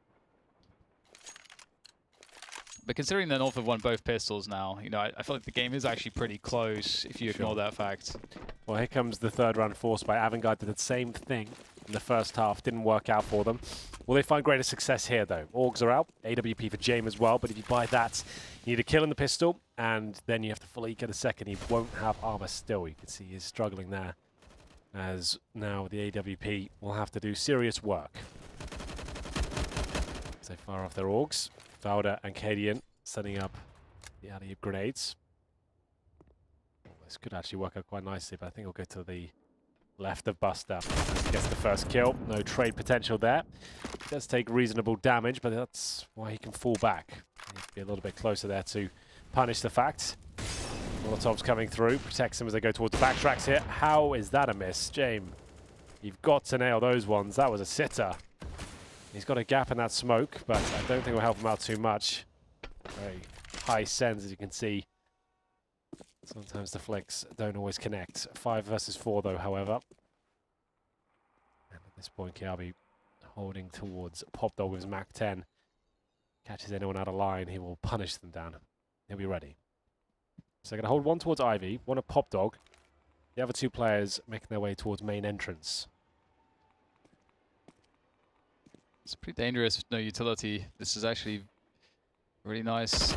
But considering that North have won both pistols now, you know, I feel like the game is actually pretty close if you ignore that fact. Well, here comes the third round force by Avangar. Did the same thing in the first half. Didn't work out for them. Will they find greater success here, though? Orgs are out. AWP for James as well. But if you buy that, you need a kill in the pistol, and then you have to fully get a second. He won't have armor still. You can see he's struggling there. As now the AWP will have to do serious work. As they fire off their Orgs. Valda and Cadian setting up the alley-oop grenades. This could actually work out quite nicely, but I think we'll go to the left of Buster as he gets the first kill. No trade potential there. Does take reasonable damage, but that's why he can fall back. Needs to be a little bit closer there to punish the fact. Molotov's coming through, protects them as they go towards the backtracks here. How is that a miss, James? You've got to nail those ones. That was a sitter. He's got a gap in that smoke, but I don't think it will help him out too much. Very high sends, as you can see. Sometimes the flicks don't always connect. 5 versus 4, though, however. And at this point, Kiabi holding towards Popdog with his Mach 10. Catches anyone out of line, he will punish them down. He'll be ready. So they're going to hold 1 towards Ivy, 1 at Popdog. The other 2 players making their way towards main entrance. It's pretty dangerous with no utility. This is actually really nice.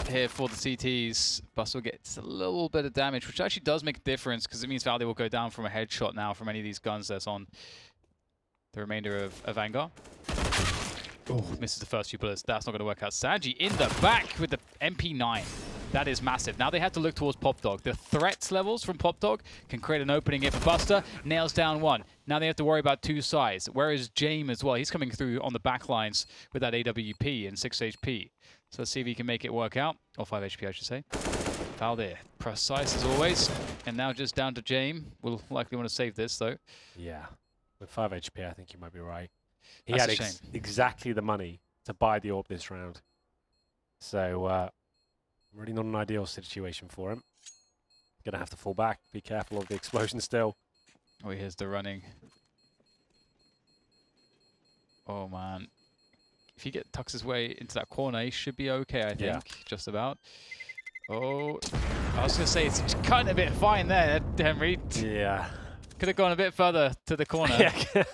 here for the CTs. Buster gets a little bit of damage, which actually does make a difference because it means Valde will go down from a headshot now from any of these guns that's on the remainder of Avangar. Oh, misses the first few bullets. That's not going to work out. Sanji in the back with the MP9. That is massive. Now they have to look towards Pop Dog. The threats levels from Pop Dog can create an opening here for Buster. Nails down one. Now they have to worry about two sides. Whereas James as well, he's coming through on the back lines with that AWP and 6 HP. So let's see if he can make it work out. Or 5 HP, I should say. Foul there. Precise as always. And now just down to James. We'll likely want to save this, though. Yeah. With 5 HP, I think you might be right. He That's had a shame. exactly the money to buy the AWP this round. So, really not an ideal situation for him. Gonna have to fall back. Be careful of the explosion still. Oh, here's the running. Oh, man. If he tucks his way into that corner, he should be okay, I think. Yeah. Just about. Oh, I was going to say, it's cutting a bit fine there, Henry. Yeah. Could have gone a bit further to the corner, Yeah.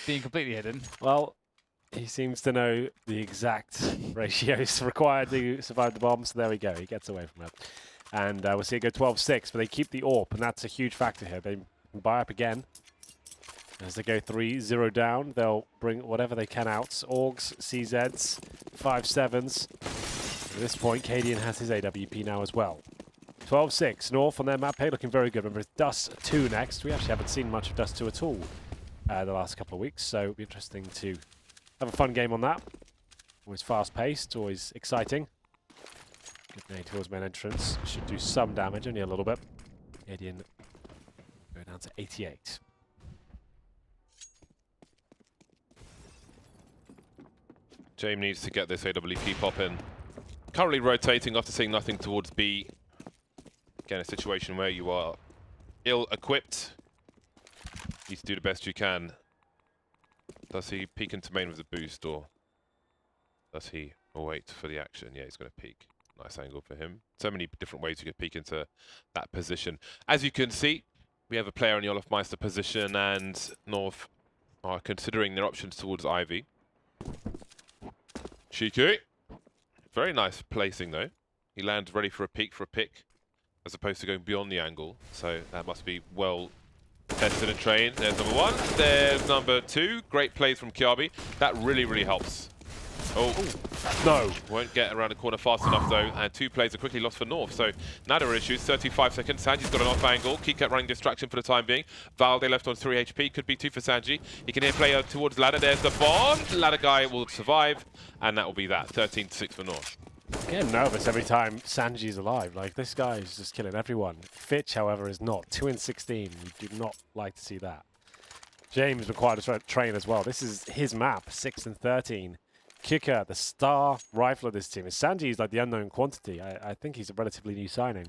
being completely hidden. Well, he seems to know the exact ratios required to survive the bomb, so there we go. He gets away from it. And we'll see it go 12-6, but they keep the AWP, and that's a huge factor here. They can buy up again. As they go 3-0 down, they'll bring whatever they can out. Augs, CZs, 5-7s. At this point, Cadian has his AWP now as well. 12-6, North on their map pay looking very good. Remember, it's Dust 2 next. We actually haven't seen much of Dust 2 at all the last couple of weeks, so it'll be interesting to have a fun game on that. Always fast-paced, always exciting. Good nade towards main entrance. Should do some damage, only a little bit. Cadian go down to 88. James needs to get this AWP pop in. Currently rotating after seeing nothing towards B. Again, a situation where you are ill-equipped. Need to do the best you can. Does he peek into main with the boost, or does he wait for the action? Yeah, he's going to peek. Nice angle for him. So many different ways you can peek into that position. As you can see, we have a player in the Olofmeister position, and North are considering their options towards Ivy. Shiku. Very nice placing, though. He lands ready for a peek for a pick, as opposed to going beyond the angle. So that must be well tested and trained. There's number one. There's number two. Great plays from Kiabi. That really, really helps. Oh, No. won't get around the corner fast enough, though. And 2 plays are quickly lost for North. So now there are issues. 35 seconds. Sanji's got an off angle. Keep kept running distraction for the time being. Valde left on 3 HP. Could be 2 for Sanji. He can here play towards ladder. There's the bomb. Ladder guy will survive. And that will be that. 13-6 for North. Getting nervous every time Sanji's alive. Like, this guy is just killing everyone. Fitch, however, is not. 2 in 16. You do not like to see that. James required to train as well. This is his map. 6 and 13. Kicker, the star rifle of this team. Sanji is like the unknown quantity. I think he's a relatively new signing,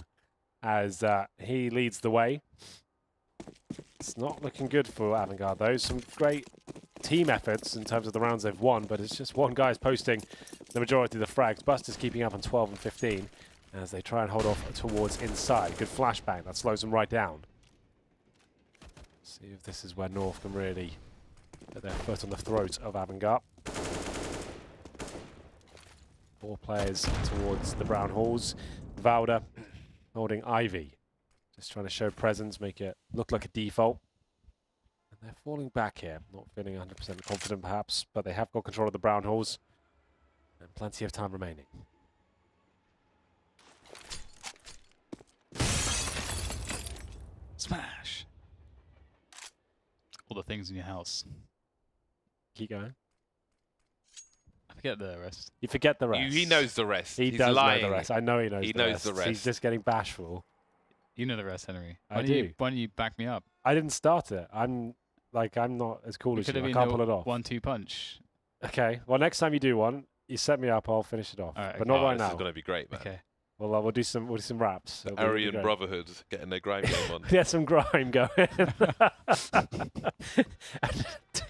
as he leads the way. It's not looking good for Avangar, though. Some great team efforts in terms of the rounds they've won, but it's just one guy's posting the majority of the frags. Buster's keeping up on 12 and 15 as they try and hold off towards inside. Good flashbang. That slows them right down. See if this is where North can really get their foot on the throat of Avangar. 4 players towards the brown halls. Valde holding Ivy. Just trying to show presence, make it look like a default. And they're falling back here. Not feeling 100% confident perhaps, but they have got control of the brown halls. And plenty of time remaining. Smash. All the things in your house. Keep going. I forget the rest. You forget the rest. He knows the rest. He He's does lying. know the rest. I know he knows He the knows rest. the rest. He's just getting bashful. You know the rest, Henry. I do. Why don't you back me up? I didn't start it. I'm not as cool It as could you. have I been can't pull it off. 1-2 punch. Okay. Well, next time you do one, you set me up. I'll finish it off. All right, but okay. not right This now. is going to be great, man. Okay. Well, we'll do some raps. It'll be Aryan great. Brotherhood getting their grime game on. Get some grime going.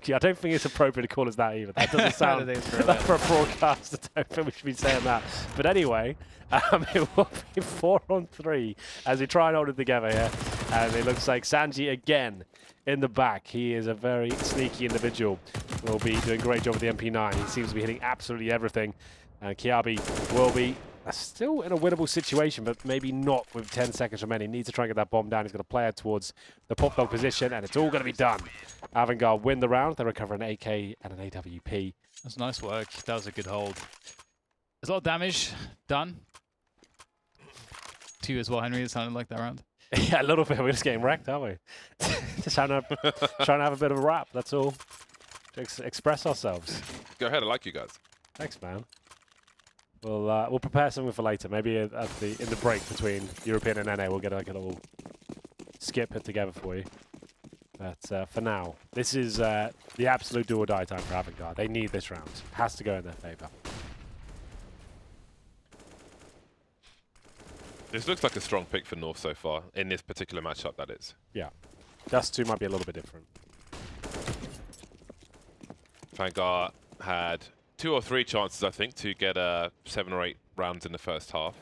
I don't think it's appropriate to call us that either. That doesn't sound don't think it's like for a broadcast. I don't think we should be saying that. But anyway, it will be 4 on 3 as we try and hold it together here. And it looks like Sanji again in the back. He is a very sneaky individual. Will be doing a great job with the MP9. He seems to be hitting absolutely everything. And Kiabi will be still in a winnable situation, but maybe not with 10 seconds remaining. Needs to try and get that bomb down. He's going to play it towards the pop dog position, and it's all going to be done. Avangar win the round. They recover an AK and an AWP. That's nice work. That was a good hold. There's a lot of damage done. 2 as well, Henry. It sounded like that round. Yeah, a little bit. We're just getting wrecked, aren't we? Just trying to have a bit of a rap. That's all. To express ourselves. Go ahead. I like you guys. Thanks, man. We'll prepare something for later. Maybe in the break between European and NA, we'll get like a little skip put together for you. But for now, this is the absolute do or die time for Avangar. They need this round. It has to go in their favor. This looks like a strong pick for North so far, in this particular matchup, that is. Yeah. Dust 2 might be a little bit different. Avangar had 2 or 3 chances, I think, to get 7 or 8 rounds in the first half.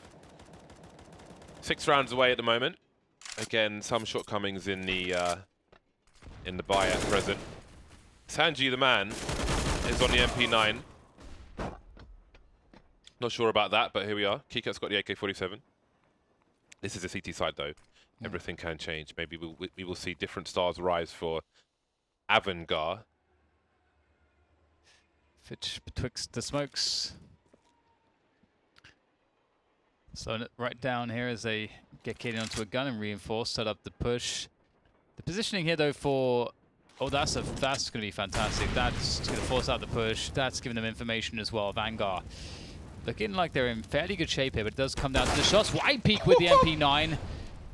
6 rounds away at the moment. Again, some shortcomings in the buy at present. Sanji the man is on the MP9. Not sure about that, but here we are. Kikat's got the AK-47. This is a CT side, though. Everything can change. Maybe we will see different stars rise for Avangar. Fitch betwixt the smokes. Slowing it right down here as they get Katie onto a gun and reinforce, set up the push. The positioning here, though, for... Oh, that's going to be fantastic. That's going to force out the push. That's giving them information as well. Avangar looking like they're in fairly good shape here, but it does come down to the shots. Wide peek with the MP9.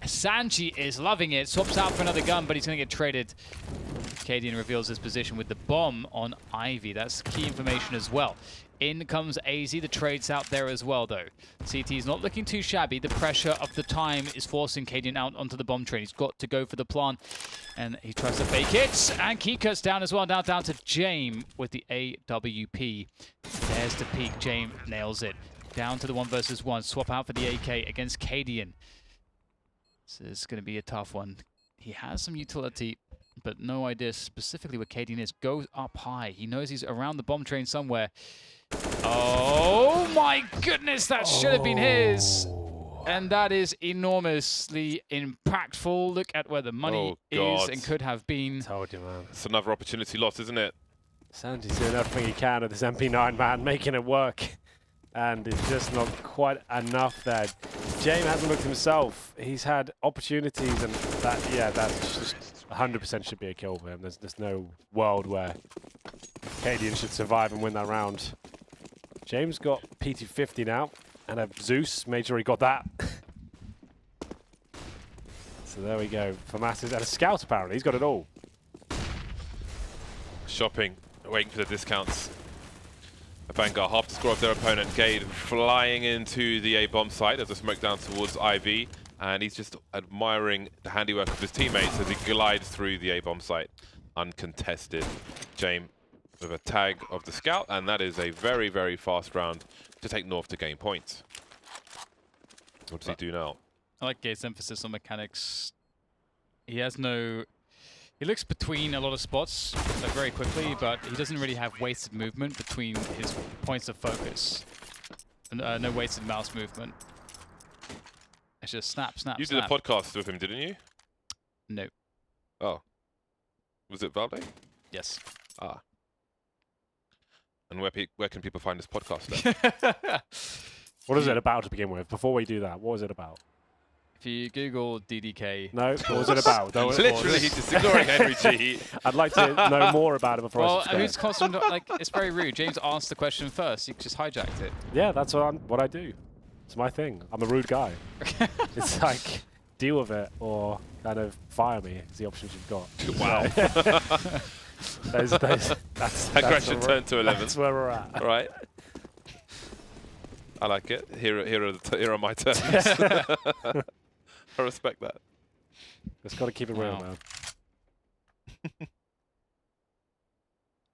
Sanji is loving it. Swaps out for another gun, but he's going to get traded. Cadian reveals his position with the bomb on Ivy. That's key information as well. In comes AZ. The trade's out there as well, though. CT is not looking too shabby. The pressure of the time is forcing Cadian out onto the bomb train. He's got to go for the plant, and he tries to fake it. And Kikat's down as well. Now down to James with the AWP. There's the peak. James nails it. Down to the 1 versus 1. Swap out for the AK against Cadian. This is going to be a tough one. He has some utility, but no idea specifically where Cadian is. Goes up high. He knows he's around the bomb train somewhere. Oh my goodness, that should have been his. And that is enormously impactful. Look at where the money is and could have been. Told you, man. It's another opportunity lost, isn't it? Sanji's doing everything he can with this MP9, man, making it work. And it's just not quite enough there. James hasn't looked himself. He's had opportunities, and that's just 100% should be a kill for him. There's no world where Cadian should survive and win that round. James got PT50 now, and a Zeus made sure he got that. So there we go. For Masses and a scout, apparently. He's got it all. Shopping, waiting for the discounts. Avangar half the score of their opponent. Gade flying into the A-bomb site as a smoke down towards IV, and he's just admiring the handiwork of his teammates as he glides through the A-bomb site uncontested. James with a tag of the scout, and that is a very, very fast round to take North to gain points. What does he do now? I like Gade's emphasis on mechanics. He has no... He looks between a lot of spots very quickly, but he doesn't really have wasted movement between his points of focus. And, no wasted mouse movement. It's just snap, snap, You snap. did a podcast with him, didn't you? No. Oh. Was it Valde? Yes. Ah. And where can people find this podcast then? What is it about to begin with? Before we do that, what was it about? If you Google DDK... No, what was it about? Literally, he's just ignoring Henry G. I'd like to know more about it before I Well, subscribe. who's constant? Like, it's very rude. James asked the question first. You just hijacked it. Yeah, that's what I do. It's my thing. I'm a rude guy. It's like, deal with it or kind of fire me is the options you've got. Wow. That's Aggression where turned to 11. That's where we're at. Right. I like it. Here are my terms. I respect that. Just got to keep it real, Wow. man.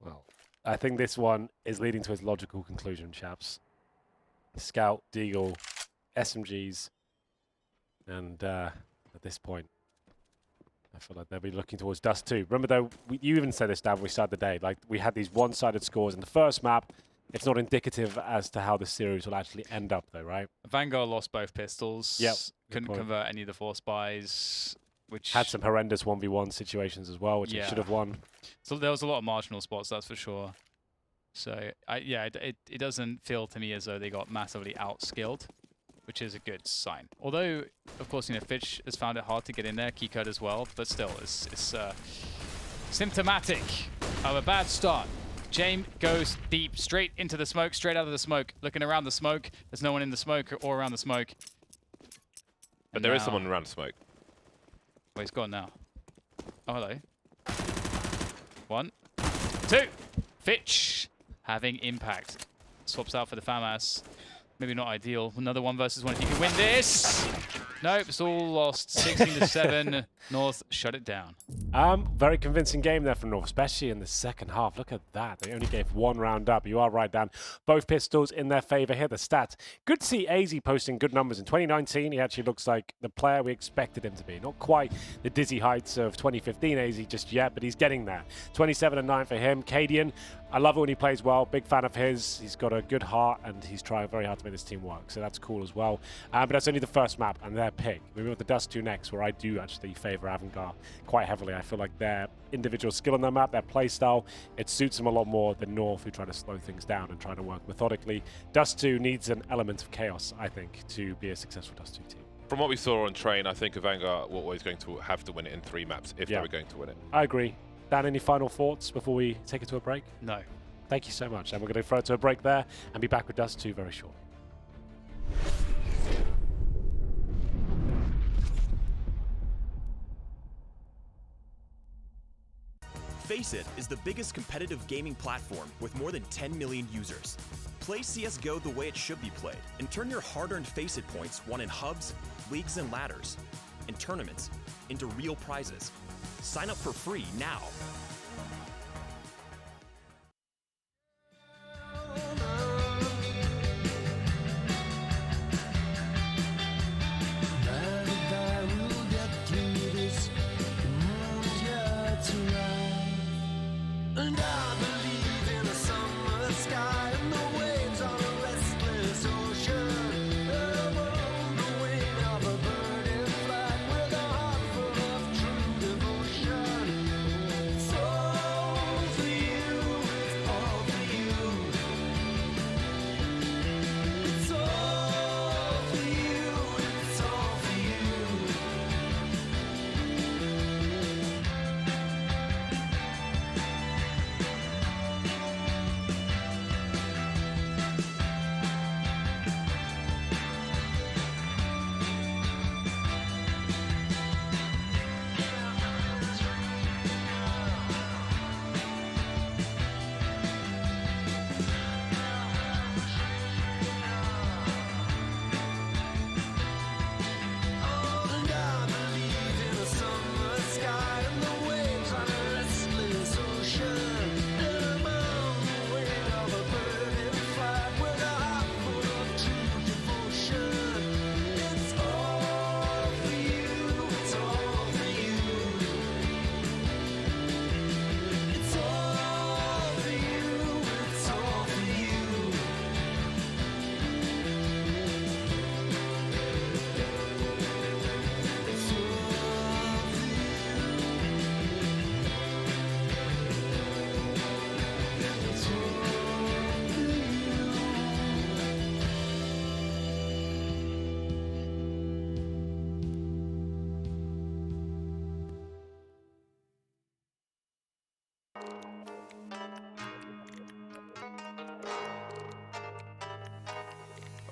Well, I think this one is leading to its logical conclusion, chaps. Scout, Deagle, SMGs, and at this point, I feel like they'll be looking towards Dust 2. Remember, though, you even said this, Dan, when we started the day. Like, we had these one-sided scores in the first map. it's not indicative as to how the series will actually end up, though, right? Vanguard lost both pistols. Yep, good Couldn't point. convert any of the force buys, which Had some horrendous 1v1 situations as well, which it Yeah. should have won. So there was a lot of marginal spots, that's for sure. So it doesn't feel to me as though they got massively outskilled, which is a good sign. Although, of course, Fitch has found it hard to get in there, Keycode as well, but still, it's symptomatic of a bad start. James goes deep, straight into the smoke, straight out of the smoke, looking around the smoke. There's no one in the smoke or around the smoke. But there is someone around the smoke. Oh, he's gone now. Oh, hello. 1, 2. Fitch having impact. Swaps out for the FAMAS. Maybe not ideal. Another 1 versus 1 if you can win this. Nope, it's all lost. 16-7. North shut it down. Very convincing game there from North, especially in the second half. Look at that. They only gave 1 round up. You are right, Dan. Both pistols in their favor here. The stats. Good to see AZ posting good numbers. In 2019, he actually looks like the player we expected him to be. Not quite the dizzy heights of 2015 AZ just yet, but he's getting there. 27-9 for him. Cadian, I love it when he plays well. Big fan of his. He's got a good heart, and he's trying very hard to make this team work. So that's cool as well. But that's only the first map, and their pick. We move on to Dust 2 next, where I do actually favor Avangar quite heavily. I feel like their individual skill on their map, their play style, it suits them a lot more than North, who try to slow things down and try to work methodically. Dust 2 needs an element of chaos, I think, to be a successful Dust 2 team. From what we saw on Train, I think Avangar were always going to have to win it in 3 maps if they were going to win it. I agree. Dan, any final thoughts before we take it to a break? No. Thank you so much. And we're going to throw it to a break there and be back with Dust 2 very shortly. FACEIT is the biggest competitive gaming platform with more than 10 million users. Play CSGO the way it should be played and turn your hard-earned FACEIT points won in hubs, leagues and ladders, and tournaments into real prizes. Sign up for free now.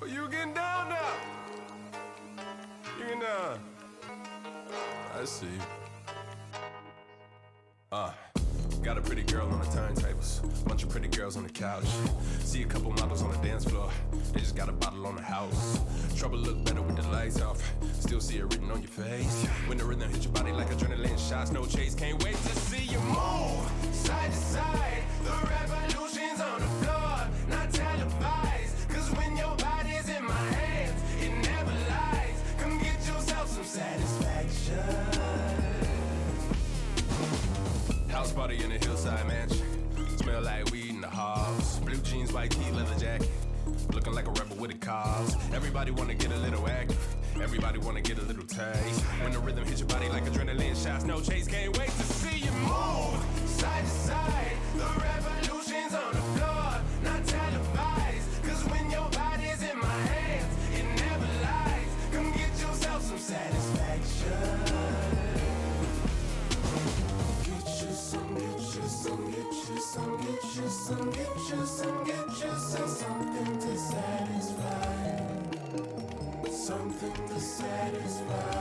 Oh, you getting down now? You getting down? I see. Got a pretty girl on the turntables, bunch of pretty girls on the couch. See a couple models on the dance floor, they just got a bottle on the house. Trouble look better with the lights off, still see it written on your face. When the rhythm hits your body like adrenaline shots, no chase, can't wait to see you move side to side. The revolution's on the floor, not televised. Cause when your body's in my hands, it never lies. Come get yourself some satisfaction. House party in a hillside mansion. Smell like weed in the halls. Blue jeans jeans, white tee, leather jacket. Looking like a rebel with a cause. Everybody wanna get a little active. Everybody wanna get a little taste. When the rhythm hits your body like adrenaline shots, no chase. Can't wait to see you move side to side. The revolution's on the floor, not televised. Cause when your body's in my hands, it never lies. Come get yourself some satisfaction. Get you some, get you some, get you some, get you some, get you some, get you some, something to satisfy. Something to satisfy.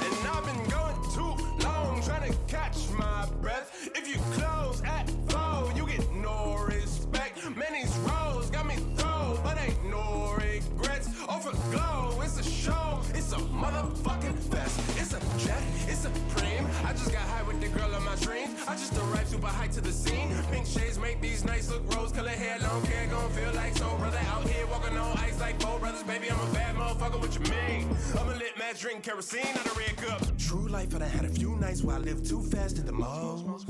And I've been going too long trying to catch my breath. If you close at 4, you get no respect. Man, these roads got me through, but ain't no regrets. Over glow, it's a show, it's a motherfucking fest. It's a jet, it's supreme. I just got high with the girl of my dreams. I just arrived super high to the scene. Pink shades make these nice look rose color hair, long hair, gon' feel like soul brother out here walking on ice like four brothers. Baby, I'm a bad motherfucker, what you mean? I'm a lit man, drink kerosene out of red cup. True life, I done had a few nights where I lived too fast at the most.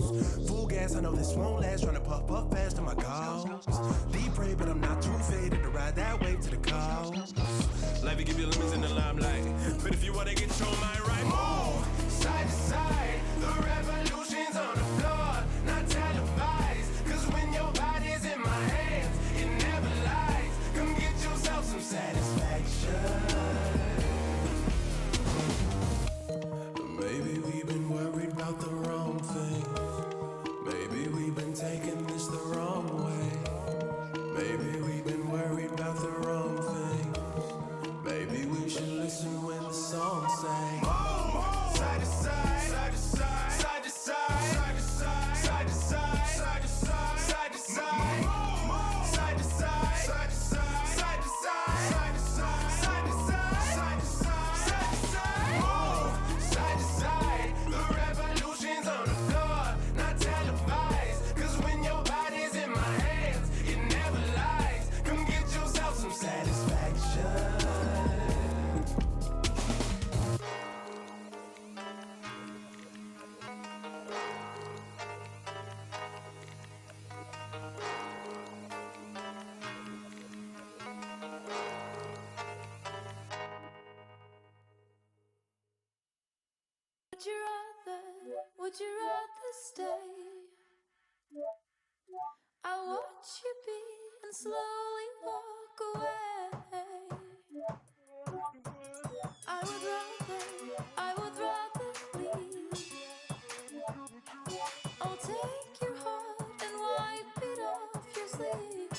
Full gas, I know this won't last, trying to puff fast on my goals. Deep pray, but I'm not too faded to ride that wave to the coast. Life will give you lemons in the limelight, but if you wanna get your mind right, move side to side. The revolution's on the floor, not televised. Cause when your body's in my hands, it never lies. Come get yourself some satisfaction. Maybe we've been worried about the wrong thing. Maybe we've been taking this the wrong way. Maybe we've been worried about the wrong thing. Maybe we should listen when the song sings. Side to side, side to side, side to side, side to side, side to side, side to side, side to side, side to side, side to side, side to side, side to side, side to side, side to side, move side to side. The revolution's on the floor, not televised. Cause when your body's in my hands, it never lies. Come get yourself some satisfaction. Would you rather stay? I watch you be and slowly walk away. I would rather leave. I'll take your heart and wipe it off your sleeve.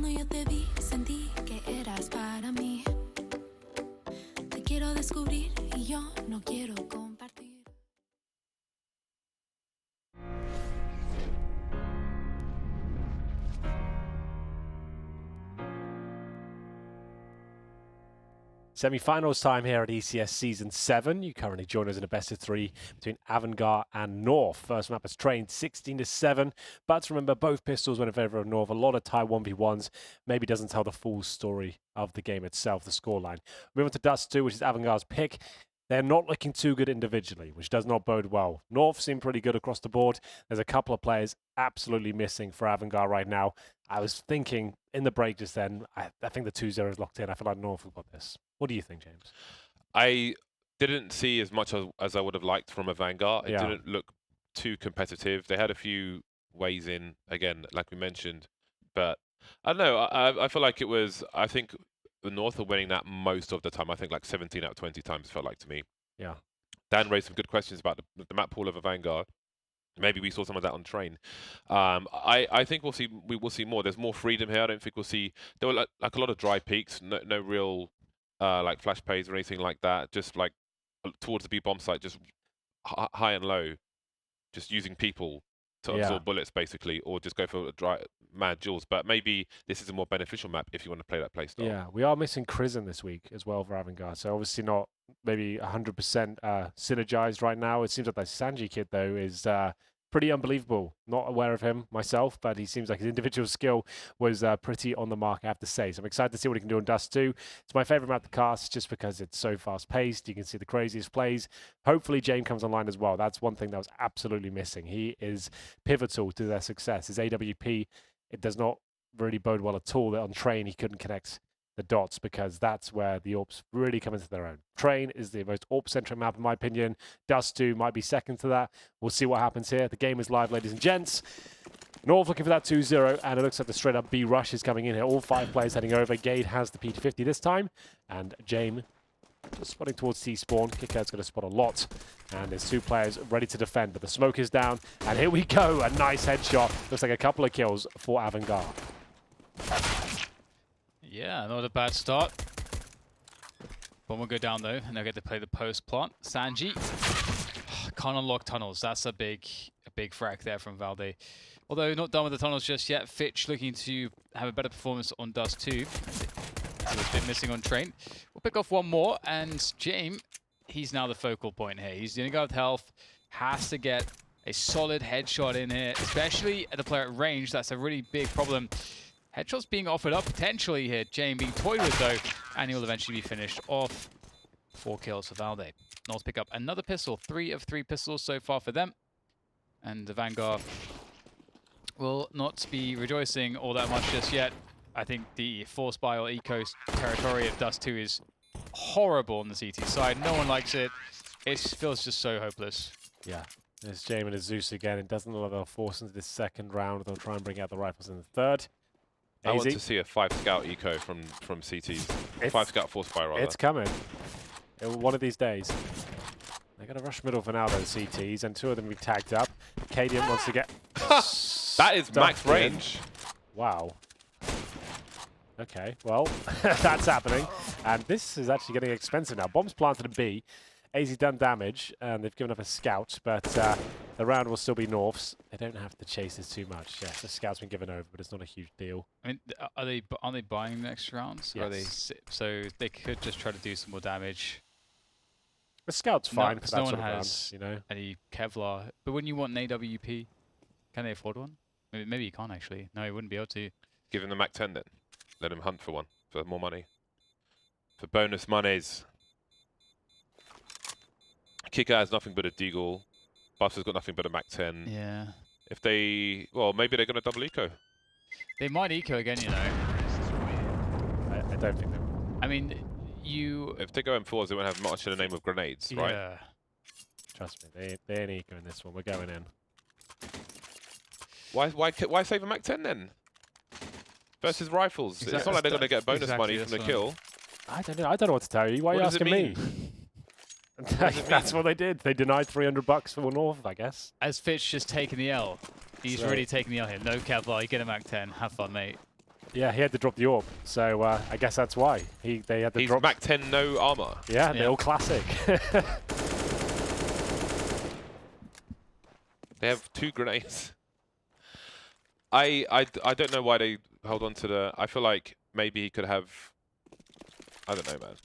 Cuando yo te vi, sentí que eras para mí. Te quiero descubrir y yo no quiero compartir. Semi-finals time here at ECS Season 7. You currently join us in a best of 3 between Avangar and North. First map is trained 16-7, but remember both pistols went in favour of North. A lot of tie 1v1s maybe doesn't tell the full story of the game itself, the scoreline. Moving on to Dust 2, which is Avangar's pick. They're not looking too good individually, which does not bode well. North seem pretty good across the board. There's a couple of players absolutely missing for Avangar right now. I was thinking in the break just then, I think the 2-0 is locked in. I feel like North have got this. What do you think, James? I didn't see as much as I would have liked from Avangar. It Yeah. didn't look too competitive. They had a few ways in, again, like we mentioned. But I don't know. I feel like it was, I think the North are winning that most of the time. I think like 17 out of 20 times it felt like to me. Yeah. Dan raised some good questions about the map pool of Avangar. Maybe we saw some of that on train. I think we will see more. There's more freedom here. I don't think we'll see. There were like a lot of dry peaks. No real like flash pays or anything like that. Just like towards the B bomb site, just high and low, just using people to absorb bullets basically, or just go for dry mad duels. But maybe this is a more beneficial map if you want to play that playstyle. Yeah, we are missing Crizzen this week as well for Avangar, so obviously not maybe 100% synergized right now. It seems like that Sanji kid, though, is pretty unbelievable. Not aware of him myself, but he seems like his individual skill was pretty on the mark, I have to say. So I'm excited to see what he can do in Dust 2. It's my favorite map to cast just because it's so fast-paced. You can see the craziest plays. Hopefully, James comes online as well. That's one thing that was absolutely missing. He is pivotal to their success. His AWP, it does not really bode well at all that on train he couldn't connect the dots, because that's where the AWPs really come into their own. Train is the most AWP-centric map, in my opinion. Dust 2 might be second to that. We'll see what happens here. The game is live, ladies and gents. North looking for that 2-0, and it looks like the straight-up B rush is coming in here. All 5 players heading over. Gade has the P250 this time, and James just spotting towards T-spawn. Kicker's going to spot a lot, and there's 2 players ready to defend, but the smoke is down, and here we go. A nice headshot. Looks like a couple of kills for Avangar. Yeah, not a bad start. One will go down though, and they'll get to play the post plant. Sanji can't unlock tunnels. That's a big frack there from Valde. Although not done with the tunnels just yet. Fitch looking to have a better performance on Dust 2. He was a bit missing on train. We'll pick off one more, and James, he's now the focal point here. He's gonna go with health. Has to get a solid headshot in here, especially at the player at range. That's a really big problem. Headshots being offered up potentially here. Jane being toyed with though, and he will eventually be finished off. 4 kills for Valde. North pick up another pistol. 3 of 3 pistols so far for them. And the Vanguard will not be rejoicing all that much just yet. I think the force buy or eco territory of Dust 2 is horrible on the CT side. No one likes it. It feels just so hopeless. Yeah. There's James and his Zeus again. It doesn't look like they'll force into this second round. They'll try and bring out the rifles in the third. I want to see a 5 scout eco from CTs. 5 scout force fire rather. It's coming. One of these days. They're going to rush middle for now, though, the CTs, and 2 of them be tagged up. Cadian wants to get... That is max range. Wow. Okay, well, that's happening. And this is actually getting expensive now. Bombs planted in B. AZ done damage, and they've given up a scout, but the round will still be North's. They don't have to chase this too much. Yes, the scout's been given over, but it's not a huge deal. I mean, aren't they buying next rounds? Yes. Or are they so they could just try to do some more damage. The scout's fine for because that no sort one of round, has you know. any Kevlar. But wouldn't you want an AWP? Can they afford one? Maybe you can't actually. No, you wouldn't be able to. Give him the Mac 10 then. Let him hunt for one, for more money. For bonus monies. Kicker has nothing but a Deagle. Buster's got nothing but a Mac 10. Yeah. If they, well, maybe they're going to double eco. They might eco again, you know. I don't think they will. I mean, you... If they go M4s, they won't have much in the name of grenades, right? Yeah. Trust me, they ain't eco in this one. We're going in. Why save a Mac 10 then? Versus rifles. It's not like they're going to get bonus money from the kill. I don't know. I don't know what to tell you. Why are you asking me? That's what they did. They denied $300 for North, I guess. As Fitch just taking the L. He's really taking the L here. No Kevlar. You get a Mac 10. Have fun, mate. Yeah, he had to drop the orb, so I guess that's why they had to He's drop. Mac 10, no armor. Yeah, they're Yeah. all classic. They have 2 grenades. I don't know why they hold on to the... I feel like maybe he could have... I don't know, man.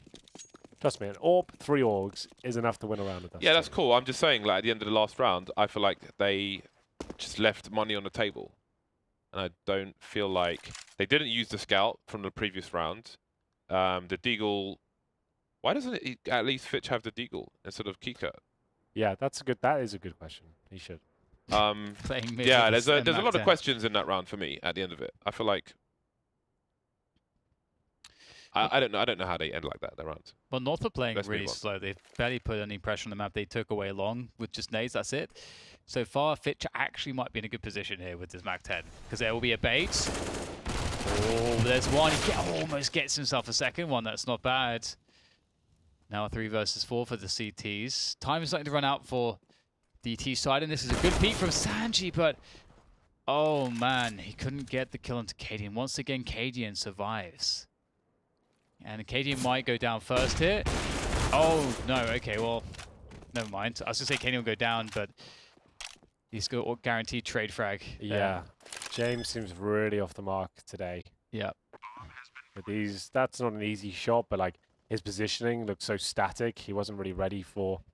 Trust me, an orb, 3 orgs is enough to win a round of Dust. Yeah, that's cool. I'm just saying, like, at the end of the last round, I feel like they just left money on the table. And I don't feel like... They didn't use the scout from the previous round. The Deagle... Why doesn't it at least Fitch have the Deagle instead of Kika? Yeah, that is a good question. He should. Playing mid Yeah, with there's a Mac lot of 10. questions in that round for me at the end of it. I feel like... I don't know how they end like that, their round. Well, North are playing Let's really move on. slow. They've barely put any pressure on the map. They took away long with just nades, that's it. So far, Fitch actually might be in a good position here with this Mac 10, because there will be a bait. Oh, there's one. He almost gets himself a second one. That's not bad. Now a 3 versus 4 for the CTs. Time is starting to run out for the T side, and this is a good peek from Sanji, but oh man, he couldn't get the kill onto Cadian. Once again, Cadian survives. And Cadian might go down first here. Oh, no. Okay, well, never mind. I was going to say Cadian will go down, but he's got a guaranteed trade frag. Yeah. James seems really off the mark today. Yeah. With these, that's not an easy shot, but like his positioning looks so static. He wasn't really ready for